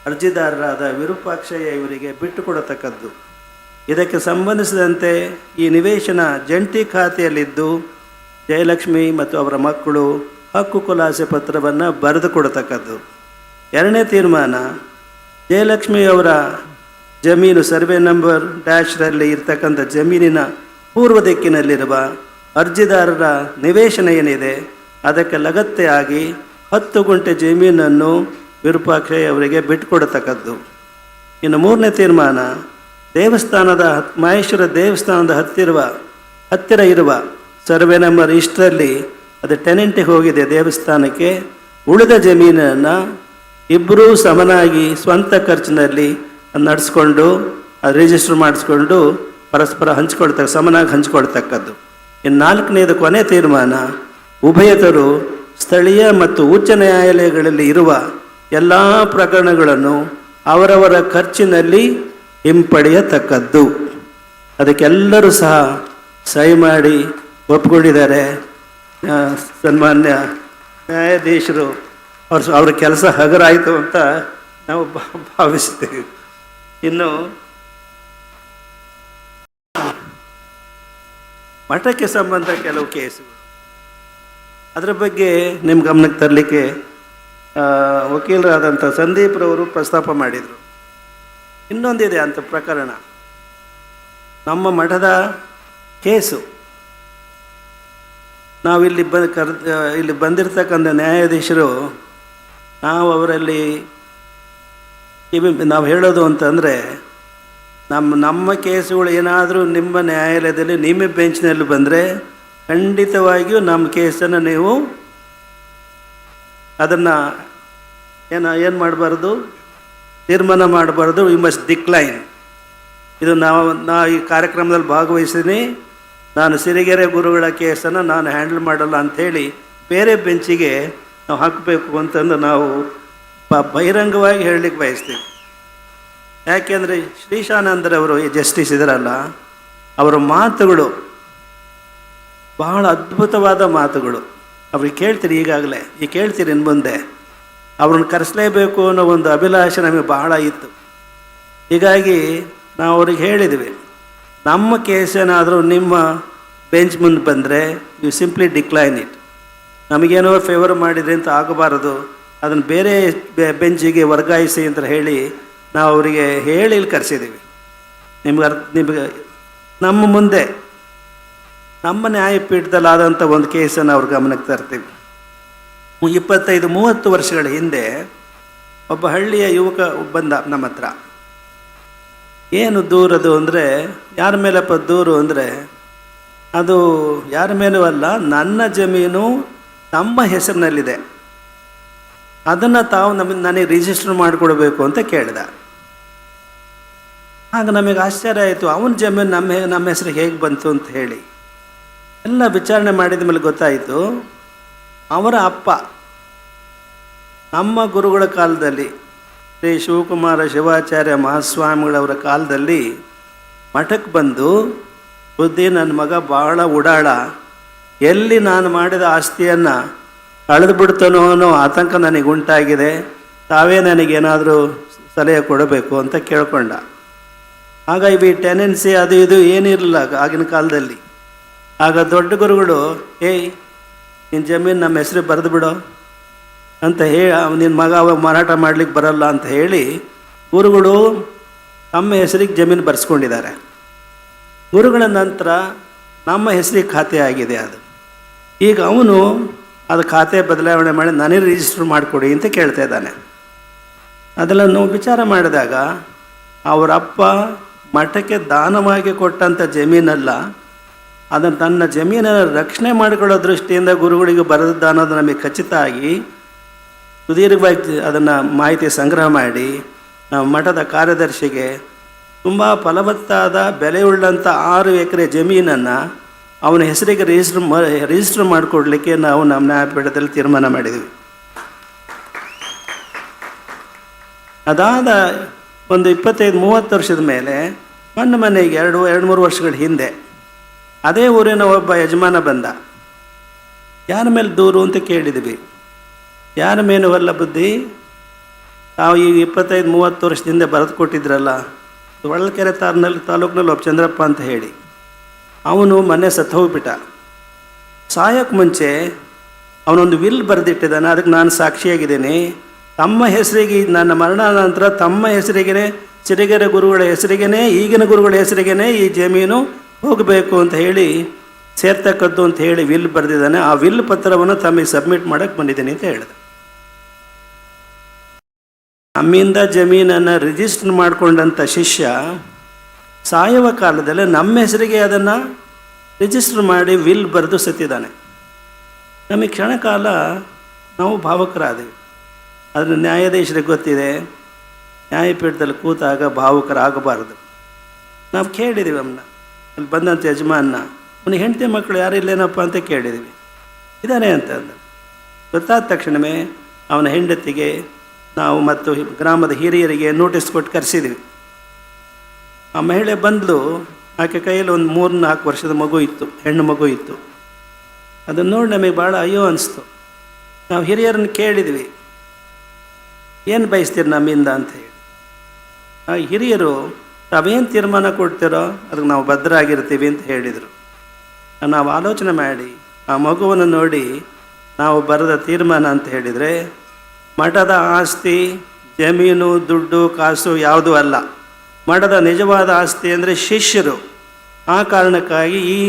ಅರ್ಜಿದಾರರಾದ ವಿರೂಪಾಕ್ಷಯ್ಯ ಇವರಿಗೆ ಬಿಟ್ಟುಕೊಡತಕ್ಕದ್ದು. ಇದಕ್ಕೆ ಸಂಬಂಧಿಸಿದಂತೆ ಈ ನಿವೇಶನ ಜಂಟಿ ಖಾತೆಯಲ್ಲಿದ್ದು, ಜಯಲಕ್ಷ್ಮಿ ಮತ್ತು ಅವರ ಮಕ್ಕಳು ಹಕ್ಕು ಖುಲಾಸೆ ಪತ್ರವನ್ನು ಬರೆದು ಕೊಡತಕ್ಕದ್ದು. 2ನೇ ತೀರ್ಮಾನ, ಜಯಲಕ್ಷ್ಮಿಯವರ ಜಮೀನು ಸರ್ವೆ ನಂಬರ್ ಡ್ಯಾಶ್ರಲ್ಲಿ ಇರ್ತಕ್ಕಂಥ ಜಮೀನಿನ ಪೂರ್ವ ದಿಕ್ಕಿನಲ್ಲಿರುವ ಅರ್ಜಿದಾರರ ನಿವೇಶನ ಏನಿದೆ ಅದಕ್ಕೆ ಲಗತ್ತೆಯಾಗಿ 10 ಗುಂಟೆ ಜಮೀನನ್ನು ವಿರೂಪಾಕ್ಷಯ್ಯ ಅವರಿಗೆ ಬಿಟ್ಟುಕೊಡತಕ್ಕದ್ದು. ಇನ್ನು 3ನೇ ತೀರ್ಮಾನ, ದೇವಸ್ಥಾನದ ಮಹೇಶ್ವರ ದೇವಸ್ಥಾನದ ಹತ್ತಿರ ಇರುವ ಸರ್ವೆ ನಂಬರ್ ಇಷ್ಟರಲ್ಲಿ ಅದು ಟೆನೆಂಟಿಗೆ ಹೋಗಿದೆ ದೇವಸ್ಥಾನಕ್ಕೆ. ಉಳಿದ ಜಮೀನನ್ನು ಇಬ್ಬರೂ ಸಮನಾಗಿ ಸ್ವಂತ ಖರ್ಚಿನಲ್ಲಿ ನಡೆಸ್ಕೊಂಡು ಅದು ರಿಜಿಸ್ಟರ್ ಮಾಡಿಸ್ಕೊಂಡು ಪರಸ್ಪರ ಸಮನಾಗಿ ಹಂಚ್ಕೊಳ್ತಕ್ಕದ್ದು. ಇನ್ನು 4ನೇದು ಕೊನೆ ತೀರ್ಮಾನ, ಉಭಯತರು ಸ್ಥಳೀಯ ಮತ್ತು ಉಚ್ಚ ನ್ಯಾಯಾಲಯಗಳಲ್ಲಿ ಇರುವ ಎಲ್ಲ ಪ್ರಕರಣಗಳನ್ನು ಅವರವರ ಖರ್ಚಿನಲ್ಲಿ ಹಿಂಪಡೆಯತಕ್ಕದ್ದು. ಅದಕ್ಕೆಲ್ಲರೂ ಸಹ ಸಹಿ ಮಾಡಿ ಒಪ್ಪಿಕೊಂಡಿದ್ದಾರೆ. ಸನ್ಮಾನ್ಯ ನ್ಯಾಯಾಧೀಶರು ಅವ್ರ ಕೆಲಸ ಹಗರಾಯಿತು ಅಂತ ನಾವು ಭಾವಿಸ್ತೀವಿ. ಇನ್ನು ಮಠಕ್ಕೆ ಸಂಬಂಧ ಕೆಲವು ಕೇಸುಗಳು, ಅದರ ಬಗ್ಗೆ ನಿಮ್ಮ ಗಮನಕ್ಕೆ ತರಲಿಕ್ಕೆ ವಕೀಲರಾದಂಥ ಸಂದೀಪ್ರವರು ಪ್ರಸ್ತಾಪ ಮಾಡಿದರು. ಇನ್ನೊಂದಿದೆ ಅಂಥ ಪ್ರಕರಣ, ನಮ್ಮ ಮಠದ ಕೇಸು. ನಾವಿಲ್ಲಿ ಇಲ್ಲಿ ಬಂದಿರತಕ್ಕಂಥ ನ್ಯಾಯಾಧೀಶರು ಅವರಲ್ಲಿ ನಾವು ಹೇಳೋದು ಅಂತಂದರೆ, ನಮ್ಮ ಕೇಸುಗಳು ಏನಾದರೂ ನಿಮ್ಮ ನ್ಯಾಯಾಲಯದಲ್ಲಿ ನಿಮ್ಮ ಬೆಂಚ್ನಲ್ಲಿ ಬಂದರೆ ಖಂಡಿತವಾಗಿಯೂ ನಮ್ಮ ಕೇಸನ್ನು ನೀವು ಅದನ್ನು ಏನು ಮಾಡಬಾರ್ದು, ತೀರ್ಮಾನ ಮಾಡಬಾರ್ದು. You must decline. ಇದು ನಾ ಈ ಕಾರ್ಯಕ್ರಮದಲ್ಲಿ ಭಾಗವಹಿಸಿದ್ದೀನಿ, ನಾನು ಸಿರಿಗೆರೆ ಗುರುಗಳ ಕೇಸನ್ನು ನಾನು ಹ್ಯಾಂಡಲ್ ಮಾಡಲ್ಲ ಅಂಥೇಳಿ ಬೇರೆ ಬೆಂಚಿಗೆ ನಾವು ಹಾಕಬೇಕು ಅಂತಂದು ನಾವು ಬಹಿರಂಗವಾಗಿ ಹೇಳಲಿಕ್ಕೆ ಬಯಸ್ತೀವಿ. ಯಾಕೆಂದರೆ ಶ್ರೀಶಾನಂದರವರು ಈ ಜಸ್ಟಿಸ್ ಇದರಲ್ಲ, ಅವರ ಮಾತುಗಳು ಬಹಳ ಅದ್ಭುತವಾದ ಮಾತುಗಳು. ಅವ್ರಿಗೆ ಕೇಳ್ತೀರಿ, ಈಗಾಗಲೇ ಕೇಳ್ತೀರಿ ಇನ್ನು ಮುಂದೆ. ಅವ್ರನ್ನ ಕರೆಸಲೇಬೇಕು ಅನ್ನೋ ಒಂದು ಅಭಿಲಾಷೆ ನಮಗೆ ಬಹಳ ಇತ್ತು. ಹೀಗಾಗಿ ನಾವು ಅವ್ರಿಗೆ ಹೇಳಿದ್ವಿ, ನಮ್ಮ ಕೇಸೇನಾದರೂ ನಿಮ್ಮ ಬೆಂಚ್ ಮುಂದೆ ಬಂದರೆ ಯು ಸಿಂಪ್ಲಿ ಡಿಕ್ಲೈನ್ ಇಟ್. ನಮಗೇನೋ ಫೇವರ್ ಮಾಡಿದ್ರಿ ಅಂತ ಆಗಬಾರದು, ಅದನ್ನು ಬೇರೆ ಬೆಂಚಿಗೆ ವರ್ಗಾಯಿಸಿ ಅಂತ ಹೇಳಿ ನಾವು ಅವರಿಗೆ ಹೇಳಿ ಇಲ್ಲಿ ಕರೆಸಿದ್ದೀವಿ. ನಿಮಗೆ ನಮ್ಮ ಮುಂದೆ ನಮ್ಮ ನ್ಯಾಯಪೀಠದಲ್ಲಾದಂಥ ಒಂದು ಕೇಸನ್ನು ಅವ್ರ ಗಮನಕ್ಕೆ ತರ್ತೀವಿ. 25-30 ವರ್ಷಗಳ ಹಿಂದೆ ಒಬ್ಬ ಹಳ್ಳಿಯ ಯುವಕ ಬಂದ ನಮ್ಮ ಹತ್ರ. ಏನು ದೂರದು ಅಂದರೆ, ಯಾರ ಮೇಲಪ್ಪ ದೂರು ಅಂದರೆ, ಅದು ಯಾರ ಮೇಲೂ ಅಲ್ಲ, ನನ್ನ ಜಮೀನು ನಮ್ಮ ಹೆಸರಿನಲ್ಲಿದೆ, ಅದನ್ನು ತಾವು ನನಗೆ ರಿಜಿಸ್ಟರ್ ಮಾಡಿಕೊಡ್ಬೇಕು ಅಂತ ಕೇಳಿದ. ಆಗ ನಮಗೆ ಆಶ್ಚರ್ಯ ಆಯಿತು, ಅವನ ಜಮೀನು ನಮ್ಮ ಹೆಸರಿಗೆ ಹೇಗೆ ಬಂತು ಅಂತ ಹೇಳಿ ಎಲ್ಲ ವಿಚಾರಣೆ ಮಾಡಿದ ಮೇಲೆ ಗೊತ್ತಾಯಿತು, ಅವರ ಅಪ್ಪ ನಮ್ಮ ಗುರುಗಳ ಕಾಲದಲ್ಲಿ ಶ್ರೀ ಶಿವಕುಮಾರ ಶಿವಾಚಾರ್ಯ ಮಹಾಸ್ವಾಮಿಗಳವರ ಕಾಲದಲ್ಲಿ ಮಠಕ್ಕೆ ಬಂದು, ಬುದ್ಧಿ ನನ್ನ ಮಗ ಭಾಳ ಉಡಾಳ, ಎಲ್ಲಿ ನಾನು ಮಾಡಿದ ಆಸ್ತಿಯನ್ನು ಕಳೆದು ಬಿಡ್ತಾನೋ ಅನ್ನೋ ಆತಂಕ ನನಗೆ ಉಂಟಾಗಿದೆ, ತಾವೇ ನನಗೇನಾದರೂ ಸಲಹೆ ಕೊಡಬೇಕು ಅಂತ ಕೇಳ್ಕೊಂಡ. ಆಗ ಈ ಟೆನೆನ್ಸಿ ಅದು ಇದು ಏನಿರಲಿಲ್ಲ ಆಗಿನ ಕಾಲದಲ್ಲಿ. ಆಗ ದೊಡ್ಡ ಗುರುಗಳು, ನಿನ್ನ ಜಮೀನು ನಮ್ಮ ಹೆಸರು ಬರೆದು ಬಿಡೋ ಅಂತ ಹೇಳಿ, ನಿನ್ನ ಮಗ ಮಾರಾಟ ಮಾಡಲಿಕ್ಕೆ ಬರಲ್ಲ ಅಂತ ಹೇಳಿ ಗುರುಗಳು ತಮ್ಮ ಹೆಸರಿಗೆ ಜಮೀನು ಬರೆಸ್ಕೊಂಡಿದ್ದಾರೆ. ಗುರುಗಳ ನಂತರ ನಮ್ಮ ಹೆಸರಿಗೆ ಖಾತೆ ಆಗಿದೆ ಅದು. ಈಗ ಅವನು ಅದು ಖಾತೆ ಬದಲಾವಣೆ ಮಾಡಿ ನನಗೆ ರಿಜಿಸ್ಟರ್ ಮಾಡಿಕೊಡಿ ಅಂತ ಕೇಳ್ತಾ ಇದ್ದಾನೆ. ಅದೆಲ್ಲ ನಾವು ವಿಚಾರ ಮಾಡಿದಾಗ ಅವರ ಅಪ್ಪ ಮಠಕ್ಕೆ ದಾನವಾಗಿ ಕೊಟ್ಟಂಥ ಜಮೀನಲ್ಲ, ಅದನ್ನು ತನ್ನ ಜಮೀನನ್ನು ರಕ್ಷಣೆ ಮಾಡಿಕೊಳ್ಳೋ ದೃಷ್ಟಿಯಿಂದ ಗುರುಗಳಿಗೆ ಬರೆದದ್ದು ಅನ್ನೋದು ನಮಗೆ ಖಚಿತ ಆಗಿ ಸುದೀರ್ಘವಾಗಿ ಅದನ್ನು ಮಾಹಿತಿ ಸಂಗ್ರಹ ಮಾಡಿ ನಾವು ಮಠದ ಕಾರ್ಯದರ್ಶಿಗೆ ತುಂಬ ಫಲವತ್ತಾದ ಬೆಲೆಯುಳ್ಳಂಥ 6 ಎಕರೆ ಜಮೀನನ್ನು ಅವನ ಹೆಸರಿಗೆ ರಿಜಿಸ್ಟರ್ ಮಾಡಿಕೊಡ್ಲಿಕ್ಕೆ ನಾವು ನಮ್ಮ ನ್ಯಾಯಪೀಠದಲ್ಲಿ ತೀರ್ಮಾನ ಮಾಡಿದ್ವಿ. ಅದಾದ ಒಂದು 25-30 ವರ್ಷದ ಮೇಲೆ ಮನೆಗೆ 2-3 ವರ್ಷಗಳ ಹಿಂದೆ ಅದೇ ಊರಿನ ಒಬ್ಬ ಯಜಮಾನ ಬಂದ. ಯಾರ ಮೇಲೆ ದೂರು ಅಂತ ಕೇಳಿದ್ವಿ. ಯಾರ ಮೇಲೂ ಅಲ್ಲ ಬುದ್ಧಿ, ತಾವು ಈಗ 25-30 ವರ್ಷದಿಂದ ಬರೆದು ಕೊಟ್ಟಿದ್ರಲ್ಲ, ಹೊಳಲ್ಕೆರೆ ತಾಲೂಕಿನಲ್ಲಿ ಒಬ್ಬ ಚಂದ್ರಪ್ಪ ಅಂತ ಹೇಳಿ, ಅವನು ಮೊನ್ನೆ ಸತ್ತು ಹೋಗ್ಬಿಟ್ಟ. ಸಾಯೋಕ್ಕೆ ಮುಂಚೆ ಅವನೊಂದು ವಿಲ್ ಬರೆದಿಟ್ಟಿದ್ದಾನೆ, ಅದಕ್ಕೆ ನಾನು ಸಾಕ್ಷಿಯಾಗಿದ್ದೀನಿ. ತಮ್ಮ ಹೆಸರಿಗೆ, ನನ್ನ ಮರಣ ನಂತರ ತಮ್ಮ ಹೆಸರಿಗೇ, ಸಿರಿಗೆರೆ ಗುರುಗಳ ಹೆಸರಿಗೇ, ಈಗಿನ ಗುರುಗಳ ಹೆಸರಿಗೇ ಈ ಜಮೀನು ಹೋಗಬೇಕು ಅಂತ ಹೇಳಿ ಸೇರ್ತಕ್ಕದ್ದು ಅಂತ ಹೇಳಿ ವಿಲ್ ಬರೆದಿದ್ದಾನೆ. ಆ ವಿಲ್ ಪತ್ರವನ್ನು ತಮಗೆ ಸಬ್ಮಿಟ್ ಮಾಡೋಕ್ಕೆ ಬಂದಿದ್ದೀನಿ ಅಂತ ಹೇಳಿದೆ. ನಮ್ಮಿಂದ ಜಮೀನನ್ನು ರಿಜಿಸ್ಟರ್ ಮಾಡಿಕೊಂಡಂಥ ಶಿಷ್ಯ ಸಾಯುವ ಕಾಲದಲ್ಲಿ ನಮ್ಮ ಹೆಸರಿಗೆ ಅದನ್ನು ರಿಜಿಸ್ಟರ್ ಮಾಡಿ ವಿಲ್ ಬರೆದು ಸತ್ತಿದ್ದಾನೆ. ನಮಗೆ ಕ್ಷಣಕಾಲ ನಾವು ಭಾವುಕರಾದೆವು. ಅದನ್ನು ನ್ಯಾಯಾಧೀಶರಿಗೆ ಗೊತ್ತಿದೆ, ನ್ಯಾಯಪೀಠದಲ್ಲಿ ಕೂತಾಗ ಭಾವುಕರಾಗಬಾರ್ದು. ನಾವು ಕೇಳಿದ್ದೀವಿ ಅವನ್ನ, ಅಲ್ಲಿ ಬಂದಂಥ ಯಜಮಾನ, ಅವನಿಗೆ ಹೆಂಡತಿ ಮಕ್ಕಳು ಯಾರು ಇಲ್ಲೇನಪ್ಪ ಅಂತ ಕೇಳಿದ್ವಿ. ಇದ್ದಾನೆ ಅಂತ ಅಂದ. ಗೊತ್ತಾದ ತಕ್ಷಣವೇ ಅವನ ಹೆಂಡತಿಗೆ ನಾವು ಮತ್ತು ಗ್ರಾಮದ ಹಿರಿಯರಿಗೆ ನೋಟಿಸ್ ಕೊಟ್ಟು ಕರೆಸಿದ್ವಿ. ಆ ಮಹಿಳೆ ಬಂದಳು. ಆಕೆ ಕೈಯಲ್ಲಿ ಒಂದು 3-4 ವರ್ಷದ ಮಗು ಇತ್ತು, ಹೆಣ್ಣು ಮಗು ಇತ್ತು. ಅದನ್ನು ನೋಡಿ ನಮಗೆ ಭಾಳ ಅಯ್ಯೋ ಅನಿಸ್ತು. ನಾವು ಹಿರಿಯರನ್ನು ಕೇಳಿದ್ವಿ, ಏನು ಬಯಸ್ತೀರಿ ನಮ್ಮಿಂದ ಅಂತ ಹೇಳಿ. ಆ ಹಿರಿಯರು ತಾವೇನು ತೀರ್ಮಾನ ಕೊಡ್ತೀರೋ ಅದಕ್ಕೆ ನಾವು ಭದ್ರಾಗಿರ್ತೀವಿ ಅಂತ ಹೇಳಿದರು. ನಾವು ಆಲೋಚನೆ ಮಾಡಿ ಆ ಮಗುವನ್ನು ನೋಡಿ ನಾವು ಬರೆದ ತೀರ್ಮಾನ ಅಂತ ಹೇಳಿದರೆ, ಮಠದ ಆಸ್ತಿ, ಜಮೀನು, ದುಡ್ಡು, ಕಾಸು ಯಾವುದೂ ಅಲ್ಲ. ಮಠದ ನಿಜವಾದ ಆಸ್ತಿ ಅಂದರೆ ಶಿಷ್ಯರು. ಆ ಕಾರಣಕ್ಕಾಗಿ ಈ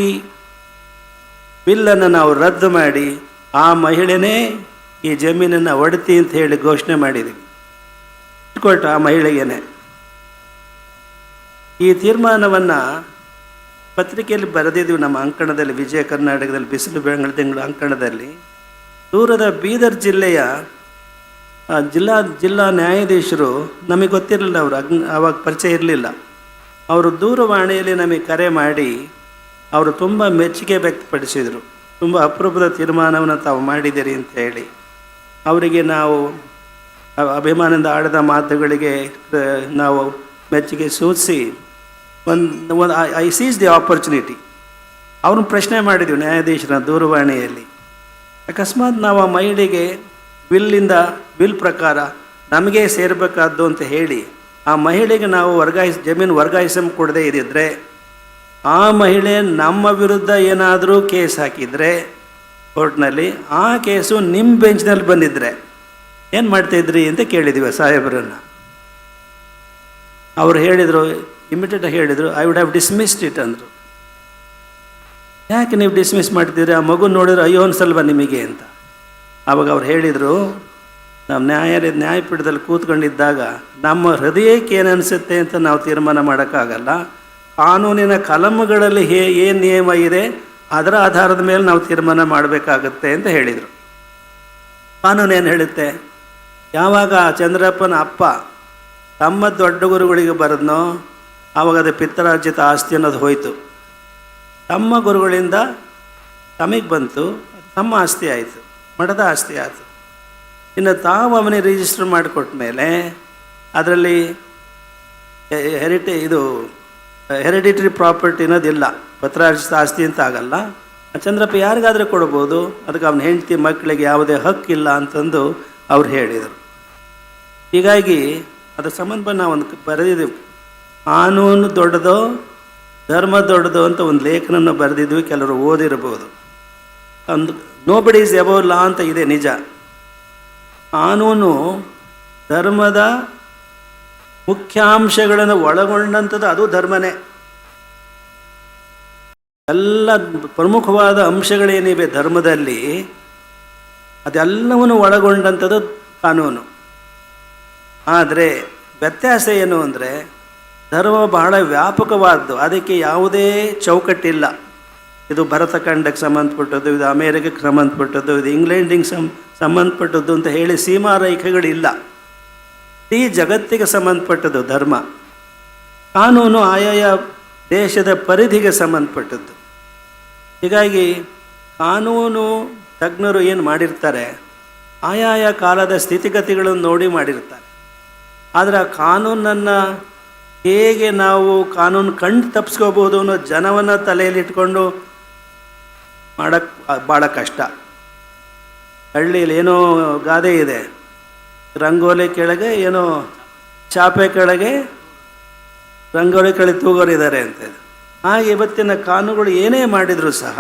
ಬಿಲ್ಲನ್ನು ನಾವು ರದ್ದು ಮಾಡಿ ಆ ಮಹಿಳೆನೇ ಈ ಜಮೀನನ್ನು ಒಡತಿ ಅಂತ ಹೇಳಿ ಘೋಷಣೆ ಮಾಡಿದ್ದೀವಿ. ಕೊಟ್ಟು ಆ ಮಹಿಳೆಗೇನೆ ಈ ತೀರ್ಮಾನವನ್ನು ಪತ್ರಿಕೆಯಲ್ಲಿ ಬರೆದಿದ್ವಿ. ನಮ್ಮ ಅಂಕಣದಲ್ಲಿ, ವಿಜಯ ಕರ್ನಾಟಕದಲ್ಲಿ, ಬಿಸಿಲು ಬೆಳಗಳ ತಿಂಗಳು ಅಂಕಣದಲ್ಲಿ. ದೂರದ ಬೀದರ್ ಜಿಲ್ಲೆಯ ಜಿಲ್ಲಾ ನ್ಯಾಯಾಧೀಶರು, ನಮಗೆ ಗೊತ್ತಿರಲಿಲ್ಲ, ಅವರು ಆವಾಗ ಪರಿಚಯ ಇರಲಿಲ್ಲ. ಅವರು ದೂರವಾಣಿಯಲ್ಲಿ ನಮಗೆ ಕರೆ ಮಾಡಿ ಅವರು ತುಂಬ ಮೆಚ್ಚುಗೆ ವ್ಯಕ್ತಪಡಿಸಿದರು. ತುಂಬ ಅಪರೂಪದ ತೀರ್ಮಾನವನ್ನು ತಾವು ಮಾಡಿದ್ದೀರಿ ಅಂತ ಹೇಳಿ. ಅವರಿಗೆ ನಾವು ಅಭಿಮಾನದಿಂದ ಆಡಿದ ಮಾತುಗಳಿಗೆ ನಾವು ಮೆಚ್ಚುಗೆ ಸೂಚಿಸಿ ಒಂದು ಐ ಸೀಸ್ ದಿ ಆಪರ್ಚುನಿಟಿ. ಅವ್ರನ್ನ ಪ್ರಶ್ನೆ ಮಾಡಿದ್ವಿ ನ್ಯಾಯಾಧೀಶರ ದೂರವಾಣಿಯಲ್ಲಿ. ಅಕಸ್ಮಾತ್ ನಾವು ಆ ಮಹಿಳೆಗೆ ವಿಲ್ ಪ್ರಕಾರ ನಮಗೆ ಸೇರಬೇಕಾದ್ದು ಅಂತ ಹೇಳಿ ಆ ಮಹಿಳೆಗೆ ನಾವು ಜಮೀನು ವರ್ಗಾಯಿಸ ಕೊಡದೇ ಇದ್ದಿದ್ರೆ, ಆ ಮಹಿಳೆ ನಮ್ಮ ವಿರುದ್ಧ ಏನಾದರೂ ಕೇಸ್ ಹಾಕಿದರೆ ಕೋರ್ಟ್ನಲ್ಲಿ, ಆ ಕೇಸು ನಿಮ್ಮ ಬೆಂಚ್ನಲ್ಲಿ ಬಂದಿದ್ದರೆ ಏನು ಮಾಡ್ತಾಯಿದ್ರಿ ಅಂತ ಕೇಳಿದ್ವಿ ಸಾಹೇಬರನ್ನು. ಅವರು ಹೇಳಿದರು, ಇಮಿಡಿಯೇಟಾಗಿ ಹೇಳಿದರು, I would have dismissed it ಅಂದರು. ಯಾಕೆ ನೀವು ಡಿಸ್ಮಿಸ್ ಮಾಡ್ತೀರಿ? ಆ ಮಗು ನೋಡಿದ್ರೆ ಅಯ್ಯೋ ಅನ್ಸಲ್ವ ನಿಮಗೆ ಅಂತ. ಆವಾಗ ಅವ್ರು ಹೇಳಿದರು, ನಾವು ನ್ಯಾಯಪೀಠದಲ್ಲಿ ಕೂತ್ಕೊಂಡಿದ್ದಾಗ ನಮ್ಮ ಹೃದಯಕ್ಕೆ ಏನು ಅನಿಸುತ್ತೆ ಅಂತ ನಾವು ತೀರ್ಮಾನ ಮಾಡೋಕ್ಕಾಗಲ್ಲ. ಕಾನೂನಿನ ಕಲಮುಗಳಲ್ಲಿ ಏನು ನಿಯಮ ಇದೆ ಅದರ ಆಧಾರದ ಮೇಲೆ ನಾವು ತೀರ್ಮಾನ ಮಾಡಬೇಕಾಗತ್ತೆ ಅಂತ ಹೇಳಿದರು. ಕಾನೂನು ಏನು ಹೇಳುತ್ತೆ? ಯಾವಾಗ ಚಂದ್ರಪ್ಪನ ಅಪ್ಪ ತಮ್ಮ ದೊಡ್ಡ ಗುರುಗಳಿಗೆ ಬರೆದ್ನೋ ಆವಾಗ ಅದು ಪಿತ್ತರಾರ್ಜಿತ ಆಸ್ತಿ ಅನ್ನೋದು ಹೋಯಿತು. ತಮ್ಮ ಗುರುಗಳಿಂದ ತಮಗೆ ಬಂತು, ತಮ್ಮ ಆಸ್ತಿ ಆಯಿತು, ಮಠದ ಆಸ್ತಿ ಆಯಿತು. ಇನ್ನು ತಾವು ಅವನಿಗೆ ರಿಜಿಸ್ಟರ್ ಮಾಡಿಕೊಟ್ಟ ಮೇಲೆ ಅದರಲ್ಲಿ ಹೆರಿಡಿಟರಿ ಪ್ರಾಪರ್ಟಿ ಅನ್ನೋದಿಲ್ಲ, ಪತ್ರಾರ್ಜಿತ ಆಸ್ತಿ ಅಂತ ಆಗಲ್ಲ. ಚಂದ್ರಪ್ಪ ಯಾರಿಗಾದರೂ ಕೊಡ್ಬೋದು, ಅದಕ್ಕೆ ಅವನ ಹೆಂಡತಿ ಮಕ್ಕಳಿಗೆ ಯಾವುದೇ ಹಕ್ಕಿಲ್ಲ ಅಂತಂದು ಅವ್ರು ಹೇಳಿದರು. ಹೀಗಾಗಿ ಅದ್ರ ಸಂಬಂಧ ನಾವು ಒಂದು ಬರೆದಿದ್ದೀವಿ, ಕಾನೂನು ದೊಡ್ಡದೋ ಧರ್ಮ ದೊಡ್ಡದೋ ಅಂತ ಒಂದು ಲೇಖನನ್ನು ಬರೆದಿದ್ವಿ. ಕೆಲವರು ಓದಿರ್ಬೋದು. ಒಂದು ನೋಬಡಿ ಈಸ್ ಎಬೌವ್ ಲಾ ಅಂತ ಇದೆ, ನಿಜ. ಕಾನೂನು ಧರ್ಮದ ಮುಖ್ಯಾಂಶಗಳನ್ನು ಒಳಗೊಂಡಂಥದ್ದು, ಅದು ಧರ್ಮನೇ. ಎಲ್ಲ ಪ್ರಮುಖವಾದ ಅಂಶಗಳೇನಿವೆ ಧರ್ಮದಲ್ಲಿ ಅದೆಲ್ಲವನ್ನು ಒಳಗೊಂಡಂಥದ್ದು ಕಾನೂನು. ಆದರೆ ವ್ಯತ್ಯಾಸ ಏನು ಅಂದರೆ ಧರ್ಮ ಬಹಳ ವ್ಯಾಪಕವಾದ್ದು, ಅದಕ್ಕೆ ಯಾವುದೇ ಚೌಕಟ್ಟಿಲ್ಲ. ಇದು ಭರತಖಂಡಕ್ಕೆ ಸಂಬಂಧಪಟ್ಟದ್ದು, ಇದು ಅಮೇರಿಕಕ್ಕೆ ಸಂಬಂಧಪಟ್ಟದ್ದು, ಇದು ಇಂಗ್ಲೆಂಡಿಗೆ ಸಂಬಂಧಪಟ್ಟದ್ದು ಅಂತ ಹೇಳಿ ಸೀಮಾ ರೇಖೆಗಳಿಲ್ಲ. ಈ ಜಗತ್ತಿಗೆ ಸಂಬಂಧಪಟ್ಟದ್ದು ಧರ್ಮ. ಕಾನೂನು ಆಯಾಯ ದೇಶದ ಪರಿಧಿಗೆ ಸಂಬಂಧಪಟ್ಟದ್ದು. ಹೀಗಾಗಿ ಕಾನೂನು ತಜ್ಞರು ಏನು ಮಾಡಿರ್ತಾರೆ, ಆಯಾಯ ಕಾಲದ ಸ್ಥಿತಿಗತಿಗಳನ್ನು ನೋಡಿ ಮಾಡಿರ್ತಾರೆ. ಆದರೆ ಆ ಕಾನೂನನ್ನು ಹೇಗೆ ನಾವು ಕಾನೂನು ಕಂಡು ತಪ್ಪಿಸ್ಕೋಬೋದು ಅನ್ನೋ ಜನವನ್ನು ತಲೆಯಲ್ಲಿಟ್ಕೊಂಡು ಮಾಡೋಕ್ಕೆ ಭಾಳ ಕಷ್ಟ. ಹಳ್ಳಿಯಲ್ಲಿ ಏನೋ ಗಾದೆ ಇದೆ, ರಂಗೋಲಿ ಕೆಳಗೆ ಏನೋ ಚಾಪೆ ಕೆಳಗೆ ರಂಗೋಲಿ ಕೆಳಗೆ ತೂಗೋರಿದ್ದಾರೆ ಅಂತ. ಹಾಗೆ ಇವತ್ತಿನ ಕಾನೂನುಗಳು ಏನೇ ಮಾಡಿದರೂ ಸಹ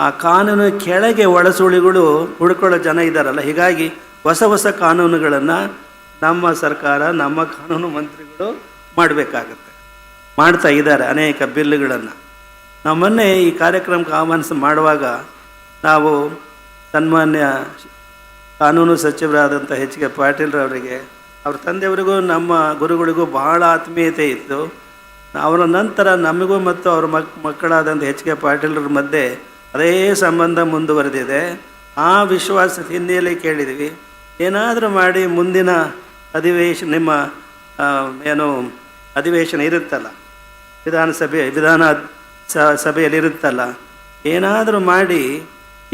ಆ ಕಾನೂನು ಕೆಳಗೆ ಒಳಸುಳಿಗಳು ಹುಡ್ಕೊಳ್ಳೋ ಜನ ಇದ್ದಾರಲ್ಲ. ಹೀಗಾಗಿ ಹೊಸ ಹೊಸ ಕಾನೂನುಗಳನ್ನು ನಮ್ಮ ಸರ್ಕಾರ, ನಮ್ಮ ಕಾನೂನು ಮಂತ್ರಿಗಳು ಮಾಡಬೇಕಾಗತ್ತೆ, ಮಾಡ್ತಾ ಇದ್ದಾರೆ ಅನೇಕ ಬಿಲ್லுಗಳನ್ನು. ನಾವು ಮೊನ್ನೆ ಈ ಕಾರ್ಯಕ್ರಮಕ್ಕೆ ಆಹ್ವಾನಿಸಿ ಮಾಡುವಾಗ ನಾವು ಸನ್ಮಾನ್ಯ ಕಾನೂನು ಸಚಿವರಾದಂಥ ಎಚ್ ಕೆ ಪಾಟೀಲ್ರವರಿಗೆ, ಅವ್ರ ತಂದೆಯವರಿಗೂ ನಮ್ಮ ಗುರುಗಳಿಗೂ ಬಹಳ ಆತ್ಮೀಯತೆ ಇತ್ತು. ಅವರ ನಂತರ ನಮಗೂ ಮತ್ತು ಅವ್ರ ಮಕ್ಕಳಾದಂಥ ಎಚ್ ಕೆ ಪಾಟೀಲ್ರ ಮಧ್ಯೆ ಅದೇ ಸಂಬಂಧ ಮುಂದುವರೆದಿದೆ. ಆ ವಿಶ್ವಾಸದ ಹಿನ್ನೆಲೆ ಕೇಳಿದ್ವಿ, ಏನಾದರೂ ಮಾಡಿ ಮುಂದಿನ ಅಧಿವೇಶನ, ನಿಮ್ಮ ಏನು ಅಧಿವೇಶನ ಇರುತ್ತಲ್ಲ, ವಿಧಾನ ಸಭೆಯಲ್ಲಿರುತ್ತಲ್ಲ, ಏನಾದರೂ ಮಾಡಿ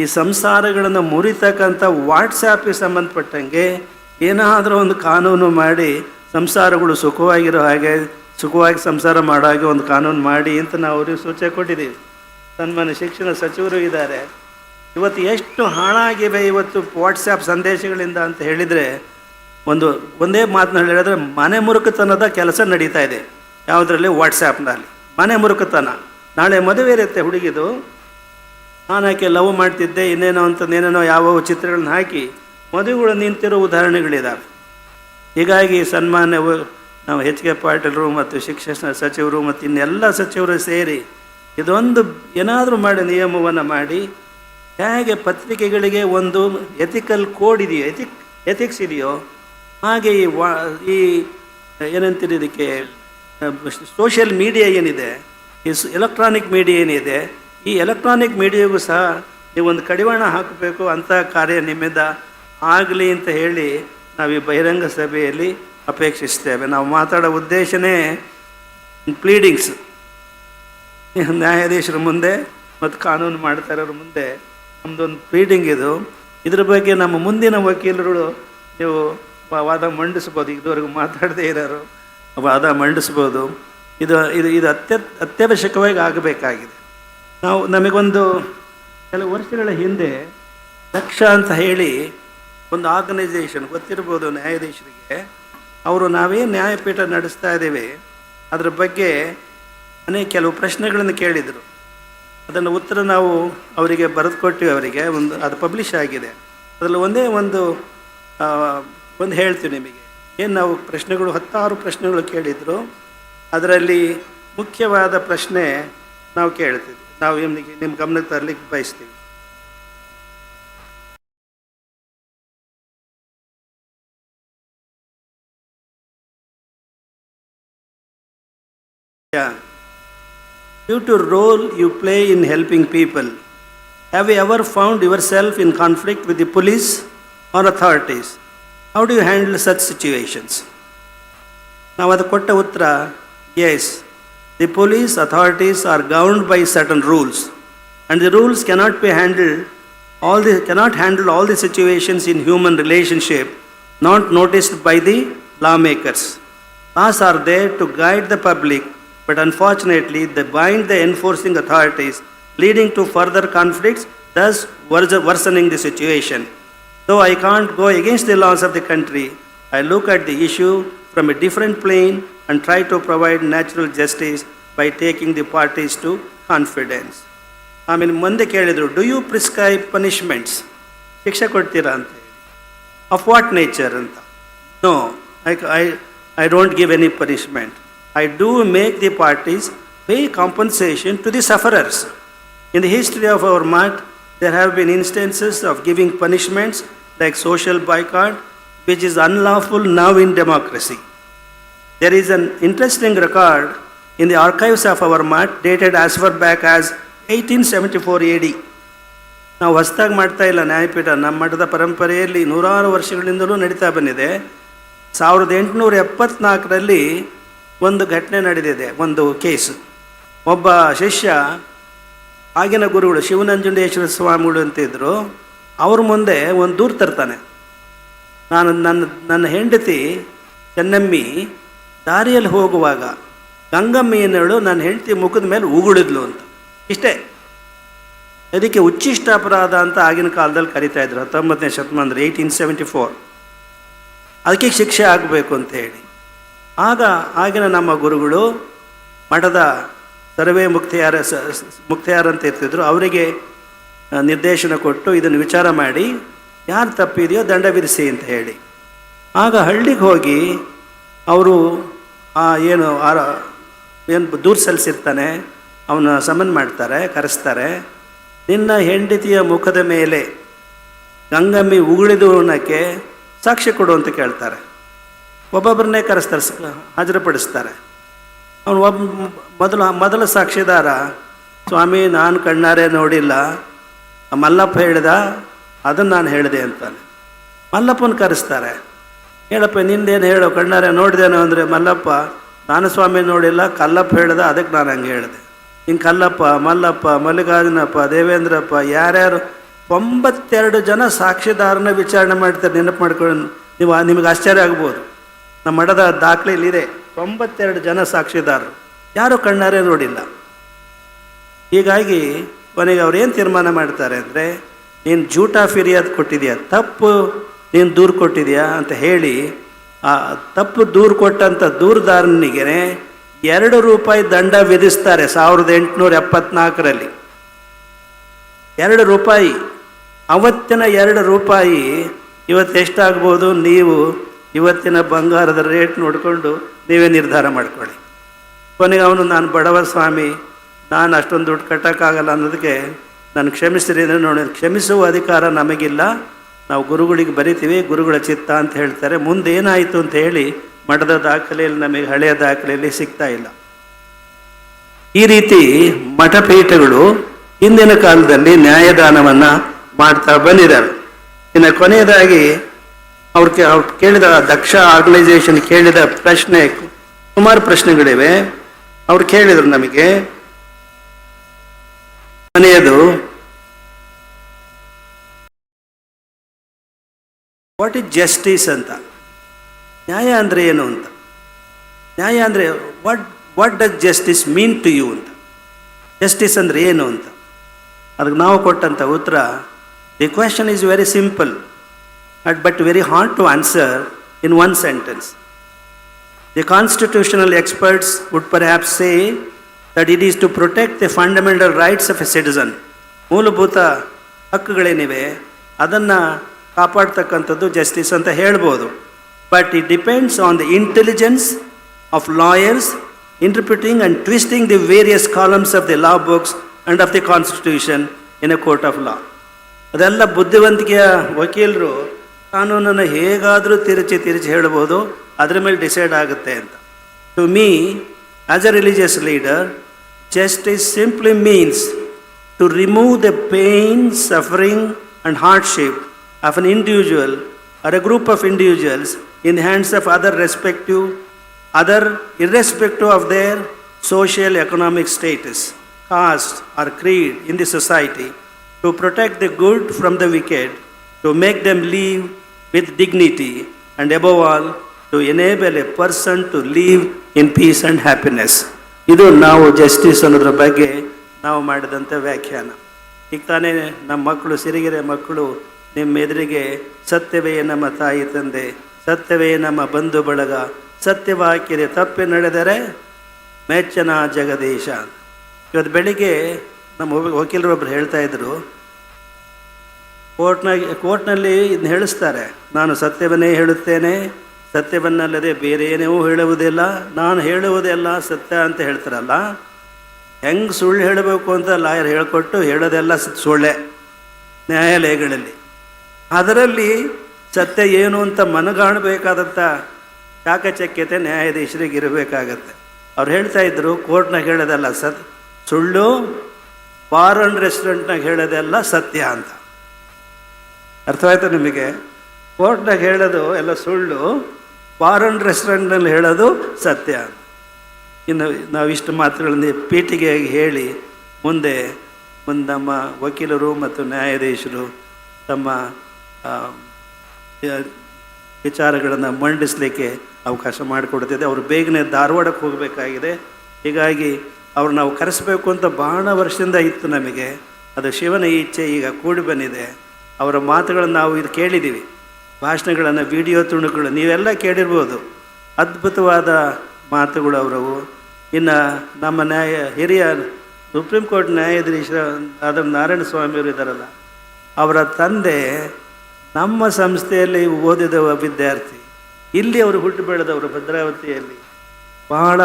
ಈ ಸಂಸಾರಗಳನ್ನು ಮುರಿತಕ್ಕಂಥ ವಾಟ್ಸಾಪಿಗೆ ಸಂಬಂಧಪಟ್ಟಂಗೆ ಏನಾದರೂ ಒಂದು ಕಾನೂನು ಮಾಡಿ ಸಂಸಾರಗಳು ಸುಖವಾಗಿರೋ ಹಾಗೆ, ಸುಖವಾಗಿ ಸಂಸಾರ ಮಾಡೋ ಹಾಗೆ ಒಂದು ಕಾನೂನು ಮಾಡಿ ಅಂತ ನಾವು ಅವ್ರಿಗೆ ಸೂಚನೆ ಕೊಟ್ಟಿದ್ದೀವಿ. ಸನ್ಮಾನ್ಯ ಶಿಕ್ಷಣ ಸಚಿವರು ಇದ್ದಾರೆ. ಇವತ್ತು ಎಷ್ಟು ಹಾಳಾಗಿವೆ ಇವತ್ತು ವಾಟ್ಸಾಪ್ ಸಂದೇಶಗಳಿಂದ ಅಂತ ಹೇಳಿದರೆ, ಒಂದೇ ಮಾತನ್ನ ಹೇಳಿದ್ರೆ ಮನೆ ಮುರುಕತನದ ಕೆಲಸ ನಡೀತಾ ಇದೆ. ಯಾವುದರಲ್ಲಿ? ವಾಟ್ಸಾಪ್ನಲ್ಲಿ ಮನೆ ಮುರುಕತನ. ನಾಳೆ ಮದುವೆ ಇರುತ್ತೆ ಹುಡುಗಿದು, ನಾನು ಆಕೆ ಲವ್ ಮಾಡ್ತಿದ್ದೆ ಇನ್ನೇನೋ ಅಂತಂದೇನೇನೋ ಯಾವ ಚಿತ್ರಗಳನ್ನ ಹಾಕಿ ಮದುವೆಗಳು ನಿಂತಿರೋ ಉದಾಹರಣೆಗಳಿದ್ದಾವೆ. ಹೀಗಾಗಿ ಸನ್ಮಾನ್ಯ ನಾವು ಎಚ್ ಕೆ ಪಾಟೀಲರು ಮತ್ತು ಶಿಕ್ಷಣ ಸಚಿವರು ಮತ್ತು ಇನ್ನೆಲ್ಲ ಸಚಿವರು ಸೇರಿ ಇದೊಂದು ಏನಾದರೂ ಮಾಡಿ ನಿಯಮವನ್ನು ಮಾಡಿ, ಹೇಗೆ ಪತ್ರಿಕೆಗಳಿಗೆ ಒಂದು ಎಥಿಕಲ್ ಕೋಡ್ ಇದೆಯೋ, ಎಥಿಕ್ಸ್ ಇದೆಯೋ, ಹಾಗೆ ಈ ಏನಂತೀರಿ ಇದಕ್ಕೆ ಸೋಷಿಯಲ್ ಮೀಡಿಯಾ ಏನಿದೆ, ಈ ಎಲೆಕ್ಟ್ರಾನಿಕ್ ಮೀಡಿಯಾ ಏನಿದೆ, ಈ ಎಲೆಕ್ಟ್ರಾನಿಕ್ ಮೀಡಿಯಾಗೂ ಸಹ ನೀವೊಂದು ಕಡಿವಾಣ ಹಾಕಬೇಕು, ಅಂಥ ಕಾರ್ಯ ನಿಮ್ಮಿಂದ ಆಗಲಿ ಅಂತ ಹೇಳಿ ನಾವು ಈ ಬಹಿರಂಗ ಸಭೆಯಲ್ಲಿ ಅಪೇಕ್ಷಿಸ್ತೇವೆ. ನಾವು ಮಾತಾಡೋ ಉದ್ದೇಶನೇ ಪ್ಲೀಡಿಂಗ್ಸ್, ನ್ಯಾಯಾಧೀಶರ ಮುಂದೆ ಮತ್ತು ಕಾನೂನು ಮಾಡ್ತಾ ಇರೋರ ಮುಂದೆ ನಮ್ಮದೊಂದು ಪ್ಲೀಡಿಂಗ್ ಇದು. ಇದ್ರ ಬಗ್ಗೆ ನಮ್ಮ ಮುಂದಿನ ವಕೀಲರು ನೀವು ವಾದ ಮಂಡಿಸ್ಬೋದು, ಇದುವರೆಗೂ ಮಾತಾಡದೇ ಇರೋರು ವಾದ ಮಂಡಿಸ್ಬೋದು. ಇದು ಇದು ಇದು ಅತ್ಯವಶ್ಯಕವಾಗಿ ಆಗಬೇಕಾಗಿದೆ. ನಮಗೊಂದು ಕೆಲವು ವರ್ಷಗಳ ಹಿಂದೆ ದಕ್ಷ ಅಂತ ಹೇಳಿ ಒಂದು ಆರ್ಗನೈಸೇಷನ್ ಗೊತ್ತಿರ್ಬೋದು ನ್ಯಾಯಾಧೀಶರಿಗೆ. ಅವರು ನಾವೇನು ನ್ಯಾಯಪೀಠ ನಡೆಸ್ತಾ ಇದ್ದೇವೆ ಅದರ ಬಗ್ಗೆ ಕೆಲವು ಪ್ರಶ್ನೆಗಳನ್ನು ಕೇಳಿದರು. ಅದನ್ನು ಉತ್ತರ ನಾವು ಅವರಿಗೆ ಬರೆದು ಕೊಟ್ಟಿವಿ. ಅವರಿಗೆ ಅದು ಪಬ್ಲಿಷ್ ಆಗಿದೆ. ಅದರಲ್ಲಿ ಒಂದೇ ಒಂದು ಹೇಳ್ತೀವಿ ನಿಮಗೆ. ಏನು ನಾವು ಪ್ರಶ್ನೆಗಳು 10 ಪ್ರಶ್ನೆಗಳು ಕೇಳಿದರು. ಅದರಲ್ಲಿ ಮುಖ್ಯವಾದ ಪ್ರಶ್ನೆ ನಾವು ಕೇಳ್ತೀವಿ, ನಾವು ನಿಮ್ಮ ಗಮನಕ್ಕೆ ತರಲಿಕ್ಕೆ ಬಯಸ್ತೀವಿ. Due to role you play in helping people, have you ever found yourself in conflict with the police or authorities? How do you handle such situations? ನಾವು ಅದು ಕೊಟ್ಟ ಉತ್ತರ, yes, the police authorities are governed by certain rules, and the rules cannot handle all the situations in human relationship not noticed by the lawmakers. Laws are there to guide the public, but unfortunately they bind the enforcing authorities, leading to further conflicts, thus worsening the situation. Though I can't go against the laws of the country, I look at the issue from a different plane and try to provide natural justice by taking the parties to confidence. ಆಮೇಲೆ ಮುಂದೆ ಕೇಳಿದರು, do you prescribe punishments, ಶಿಕ್ಷೆ ಕೊಡ್ತೀರಾ ಅಂತ ಹೇಳಿ. Of what nature ಅಂತ. No, I don't give any punishment. I do make the parties pay compensation to the sufferers. In the history of our mutt, there have been instances of giving punishments like social boycott, which is unlawful now in democracy. There is an interesting record in the archives of our mutt dated as far back as 1874 AD. ನಾವು ಹೊಸದಾಗಿ ಮಾಡ್ತಾ ಇಲ್ಲ ನ್ಯಾಯಪೀಠ. ನಮ್ಮ ಮಠದ ಪರಂಪರೆಯಲ್ಲಿ ನೂರಾರು ವರ್ಷಗಳಿಂದಲೂ ನಡೀತಾ ಬಂದಿದೆ. 1874ರಲ್ಲಿ ಒಂದು ಘಟನೆ ನಡೆದಿದೆ, ಒಂದು ಕೇಸು. ಒಬ್ಬ ಶಿಷ್ಯ, ಆಗಿನ ಗುರುಗಳು ಶಿವನಂಜುಂಡೇಶ್ವರ ಸ್ವಾಮಿಗಳು ಅಂತಿದ್ರು, ಅವ್ರ ಮುಂದೆ ಒಂದು ದೂರು ತರ್ತಾನೆ. ನನ್ನ ಹೆಂಡತಿ ಚೆನ್ನಮ್ಮಿ ದಾರಿಯಲ್ಲಿ ಹೋಗುವಾಗ ಗಂಗಮ್ಮಿಯನ್ನಳು ನನ್ನ ಹೆಂಡತಿ ಮುಖದ ಮೇಲೆ ಉಗುಳಿದ್ಲು ಅಂತ. ಇಷ್ಟೇ. ಅದಕ್ಕೆ ಉಚ್ಚಿಷ್ಟ ಅಪರಾಧ ಅಂತ ಆಗಿನ ಕಾಲದಲ್ಲಿ ಕರಿತಾ ಇದ್ರು, 19ನೇ ಶತಮಾನದಲ್ಲಿ, 1874. ಅದಕ್ಕೆ ಶಿಕ್ಷೆ ಆಗಬೇಕು ಅಂತ ಹೇಳಿ. ಆಗ ಆಗಿನ ನಮ್ಮ ಗುರುಗಳು ಮಠದ ಸರ್ವೆ ಮುಕ್ತಿಯಾರ ಅಂತ ಇರ್ತಿದ್ರು, ಅವರಿಗೆ ನಿರ್ದೇಶನ ಕೊಟ್ಟು ಇದನ್ನು ವಿಚಾರ ಮಾಡಿ ಯಾರು ತಪ್ಪಿದೆಯೋ ದಂಡ ವಿಧಿಸಿ ಅಂತ ಹೇಳಿ. ಆಗ ಹಳ್ಳಿಗೆ ಹೋಗಿ ಅವರು ಏನು ದೂರು ಸಲ್ಲಿಸಿರ್ತಾನೆ ಅವನ ಸಮನ್ ಮಾಡ್ತಾರೆ, ಕರೆಸ್ತಾರೆ. ನಿನ್ನ ಹೆಂಡತಿಯ ಮುಖದ ಮೇಲೆ ಗಂಗಮ್ಮಿ ಉಗುಳಿದು ಅನ್ನೋಕ್ಕೆ ಸಾಕ್ಷ್ಯ ಕೊಡು ಅಂತ ಕೇಳ್ತಾರೆ. ಒಬ್ಬೊಬ್ಬರನ್ನೇ ಕರೆಸ್ತಾರೆ, ಹಾಜರುಪಡಿಸ್ತಾರೆ. ಅವನು ಮೊದಲ ಸಾಕ್ಷಿದಾರ, ಸ್ವಾಮಿ ನಾನು ಕಣ್ಣಾರೆ ನೋಡಿಲ್ಲ, ಮಲ್ಲಪ್ಪ ಹೇಳ್ದ, ಅದನ್ನು ನಾನು ಹೇಳಿದೆ ಅಂತಾನೆ. ಮಲ್ಲಪ್ಪನ ಕರೆಸ್ತಾರೆ. ಹೇಳಪ್ಪ ನಿಂದೇನು ಹೇಳು, ಕಣ್ಣಾರೆ ನೋಡಿದೇನೋ ಅಂದರೆ, ಮಲ್ಲಪ್ಪ ನಾನು ಸ್ವಾಮಿ ನೋಡಿಲ್ಲ, ಕಲ್ಲಪ್ಪ ಹೇಳ್ದ, ಅದಕ್ಕೆ ನಾನು ಹಂಗೆ ಹೇಳಿದೆ. ಹಿಂಗೆ ಕಲ್ಲಪ್ಪ, ಮಲ್ಲಪ್ಪ, ಮಲ್ಲಿಕಾರ್ಜುನಪ್ಪ, ದೇವೇಂದ್ರಪ್ಪ, ಯಾರ್ಯಾರು 92 ಜನ ಸಾಕ್ಷಿದಾರನ ವಿಚಾರಣೆ ಮಾಡ್ತಾರೆ. ನೆನಪು ಮಾಡ್ಕೊಂಡು ನಿಮಗೆ ಆಶ್ಚರ್ಯ ಆಗ್ಬೋದು. ನಮ್ಮ ಮಠದ ದಾಖಲೆಯಲ್ಲಿದೆ 92 ಜನ ಸಾಕ್ಷಿದಾರರು, ಯಾರೂ ಕಣ್ಣಾರೆ ನೋಡಿಲ್ಲ. ಹೀಗಾಗಿ ಕೊನೆಗೆ ಅವ್ರು ಏನು ತೀರ್ಮಾನ ಮಾಡ್ತಾರೆ ಅಂದರೆ, ನೀನು ಜೂಟಾ ಫಿರ್ಯಾದ್ ಕೊಟ್ಟಿದೆಯಾ, ತಪ್ಪು ನೀನು ದೂರು ಕೊಟ್ಟಿದೆಯಾ ಅಂತ ಹೇಳಿ ಆ ತಪ್ಪು ದೂರು ಕೊಟ್ಟಂಥ ದೂರುದಾರನಿಗೆ ₹2 ದಂಡ ವಿಧಿಸ್ತಾರೆ. 1874ರಲ್ಲಿ ₹2. ಅವತ್ತಿನ ₹2 ಇವತ್ತು ಎಷ್ಟಾಗ್ಬೋದು, ನೀವು ಇವತ್ತಿನ ಬಂಗಾರದ ರೇಟ್ ನೋಡಿಕೊಂಡು ನೀವೇ ನಿರ್ಧಾರ ಮಾಡ್ಕೊಳ್ಳಿ. ಕೊನೆಗೆ ಅವನು, ನಾನು ಬಡವ ಸ್ವಾಮಿ, ನಾನು ಅಷ್ಟೊಂದು ದುಡ್ಡು ಕಟ್ಟೋಕ್ಕಾಗಲ್ಲ ಅನ್ನೋದಕ್ಕೆ ನಾನು ಕ್ಷಮಿಸಿರಿ ಅಂದರೆ, ನೋಡಿ ಕ್ಷಮಿಸುವ ಅಧಿಕಾರ ನಮಗಿಲ್ಲ, ನಾವು ಗುರುಗಳಿಗೆ ಬರಿತೀವಿ, ಗುರುಗಳ ಚಿತ್ತ ಅಂತ ಹೇಳ್ತಾರೆ. ಮುಂದೆ ಏನಾಯಿತು ಅಂತ ಹೇಳಿ ಮಠದ ದಾಖಲೆಯಲ್ಲಿ ನಮಗೆ ಹಳೆಯ ದಾಖಲೆಯಲ್ಲಿ ಸಿಗ್ತಾ ಇಲ್ಲ. ಈ ರೀತಿ ಮಠಪೀಠಗಳು ಹಿಂದಿನ ಕಾಲದಲ್ಲಿ ನ್ಯಾಯದಾನವನ್ನು ಮಾಡ್ತಾ ಬಂದಿದ್ದಾರೆ. ಇನ್ನು ಕೊನೆಯದಾಗಿ ಅವ್ರು ಕೇಳಿದ ದಕ್ಷ ಆರ್ಗನೈಸೇಷನ್ ಕೇಳಿದ ಪ್ರಶ್ನೆ, ಸುಮಾರು ಪ್ರಶ್ನೆಗಳಿವೆ. ಅವ್ರು ಕೇಳಿದರು ನಮಗೆ, ಕೊನೆಯದು, ವಾಟ್ ಇಸ್ ಜಸ್ಟಿಸ್ ಅಂತ, ನ್ಯಾಯ ಅಂದರೆ ಏನು ಅಂತ. ನ್ಯಾಯ ಅಂದರೆ what does justice mean to you ಅಂತ. ಜಸ್ಟಿಸ್ ಅಂದರೆ ಏನು ಅಂತ ಅದಕ್ಕೆ ನಾವು ಕೊಟ್ಟಂಥ ಉತ್ತರ, the question is very simple but very hard to answer in one sentence. The constitutional experts would perhaps say that it is to protect the fundamental rights of a citizen. ಮೂಲಭೂತ ಹಕ್ಕುಗಳೇನಿವೆ ಅದನ್ನು ಕಾಪಾಡ್ತಕ್ಕಂಥದ್ದು justice ಅಂತ ಹೇಳ್ಬೋದು. But it depends on the intelligence of lawyers interpreting and twisting the various columns of the law books and of the constitution in a court of law. ಅದೆಲ್ಲ ಬುದ್ಧಿವಂತಿಕೆಯ ವಕೀಲರು ಕಾನೂನನ್ನು ಹೇಗಾದರೂ ತಿರುಚಿ ಹೇಳ್ಬೋದು, ಅದರ ಮೇಲೆ ಡಿಸೈಡ್ ಆಗುತ್ತೆ ಅಂತ. To me, as a religious leader, justice simply means to remove the pain, suffering and hardship of an individual or a group of individuals in the hands of irrespective of their social economic status, caste or creed in the society, to protect the good from the wicked, to make them live with dignity, and above all to enable a person to live in peace and happiness. ಇದು ನಾವು justice ಅನ್ನೋದ್ರ ಬಗ್ಗೆ ನಾವು ಮಾಡಿದಂಥ ವ್ಯಾಖ್ಯಾನ. ಈಗ ತಾನೇ ನಮ್ಮ ಮಕ್ಕಳು, ಸಿರಿಗೆರೆ ಮಕ್ಕಳು ನಿಮ್ಮ ಎದುರಿಗೆ ಸತ್ಯವೇ ನಮ್ಮ ತಾಯಿ ತಂದೆ, ಸತ್ಯವೇ ನಮ್ಮ ಬಂಧು ಬಳಗ, ಸತ್ಯವಾಕ್ಯದೆ ತಪ್ಪಿ ನಡೆದರೆ ಮೆಚ್ಚನ ಜಗದೀಶ. ಇವತ್ತು ಬೆಳಿಗ್ಗೆ ನಮ್ಮ ವಕೀಲರೊಬ್ಬರು ಹೇಳ್ತಾ ಇದ್ರು, ಕೋರ್ಟ್ನಲ್ಲಿ ಇದನ್ನ ಹೇಳಿಸ್ತಾರೆ, ನಾನು ಸತ್ಯವನ್ನೇ ಹೇಳುತ್ತೇನೆ, ಸತ್ಯವನ್ನಲ್ಲದೆ ಬೇರೆ ಏನೇವೂ ಹೇಳುವುದಿಲ್ಲ, ನಾನು ಹೇಳುವುದೆಲ್ಲ ಸತ್ಯ ಅಂತ ಹೇಳ್ತಾರಲ್ಲ. ಹೆಂಗೆ ಸುಳ್ಳು ಹೇಳಬೇಕು ಅಂತ ಲಾಯರ್ ಹೇಳಿಕೊಟ್ಟು ಹೇಳೋದೆಲ್ಲ ಸುಳ್ಳೆ ನ್ಯಾಯಾಲಯಗಳಲ್ಲಿ. ಅದರಲ್ಲಿ ಸತ್ಯ ಏನು ಅಂತ ಮನಗಾಣಬೇಕಾದಂಥ ಚಾಕಚಕ್ಯತೆ ನ್ಯಾಯಾಧೀಶರಿಗೆ ಇರಬೇಕಾಗತ್ತೆ. ಅವ್ರು ಹೇಳ್ತಾ ಇದ್ರು, ಕೋರ್ಟ್ನಾಗ ಹೇಳೋದಲ್ಲ ಸುಳ್ಳು, ಬಾರ್ ಆ್ಯಂಡ್ ರೆಸ್ಟೋರೆಂಟ್ನಾಗ ಹೇಳೋದೆಲ್ಲ ಸತ್ಯ ಅಂತ. ಅರ್ಥವಾಯ್ತು ನಿಮಗೆ? ಕೋರ್ಟ್ನಾಗ ಹೇಳೋದು ಎಲ್ಲ ಸುಳ್ಳು, ಬಾರ್ ಆ್ಯಂಡ್ ರೆಸ್ಟೋರೆಂಟ್ನಲ್ಲಿ ಹೇಳೋದು ಸತ್ಯ. ಇನ್ನು ನಾವಿಷ್ಟು ಮಾತುಗಳನ್ನು ಪೀಠಿಗೆ ಹೇಳಿ ಮುಂದೆ ನಮ್ಮ ವಕೀಲರು ಮತ್ತು ನ್ಯಾಯಾಧೀಶರು ತಮ್ಮ ವಿಚಾರಗಳನ್ನು ಮಂಡಿಸಲಿಕ್ಕೆ ಅವಕಾಶ ಮಾಡಿಕೊಡ್ತಿದೆ. ಅವರು ಬೇಗನೆ ಧಾರವಾಡಕ್ಕೆ ಹೋಗಬೇಕಾಗಿದೆ. ಹೀಗಾಗಿ ಅವ್ರು ನಾವು ಕರೆಸಬೇಕು ಅಂತ ಬಹಳ ವರ್ಷದಿಂದ ಇತ್ತು ನಮಗೆ. ಅದು ಶಿವನ ಇಚ್ಛೆ ಈಗ ಕೂಡಿ ಬಂದಿದೆ. ಅವರ ಮಾತುಗಳನ್ನು ನಾವು ಇದು ಕೇಳಿದ್ದೀವಿ, ಭಾಷಣಗಳನ್ನು, ವಿಡಿಯೋ ತುಣುಕುಗಳು ನೀವೆಲ್ಲ ಕೇಳಿರ್ಬೋದು. ಅದ್ಭುತವಾದ ಮಾತುಗಳು ಅವರವು. ಇನ್ನು ನಮ್ಮ ಹಿರಿಯ ಸುಪ್ರೀಂ ಕೋರ್ಟ್ ನ್ಯಾಯಾಧೀಶರ ಆದ ನಾರಾಯಣ ಸ್ವಾಮಿಯವರು ಇದ್ದಾರಲ್ಲ, ಅವರ ತಂದೆ ನಮ್ಮ ಸಂಸ್ಥೆಯಲ್ಲಿ ಓದಿದ ವಿದ್ಯಾರ್ಥಿ. ಇಲ್ಲಿ ಅವರು ಹುಟ್ಟು ಬೆಳೆದವರು ಭದ್ರಾವತಿಯಲ್ಲಿ. ಬಹಳ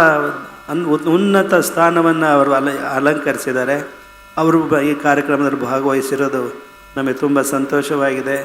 ಉನ್ನತ ಸ್ಥಾನವನ್ನು ಅವರು ಅಲಂಕರಿಸಿದ್ದಾರೆ. ಅವರು ಈ ಕಾರ್ಯಕ್ರಮದಲ್ಲಿ ಭಾಗವಹಿಸಿರೋದು ನಮಗೆ ತುಂಬ ಸಂತೋಷವಾಗಿದೆ.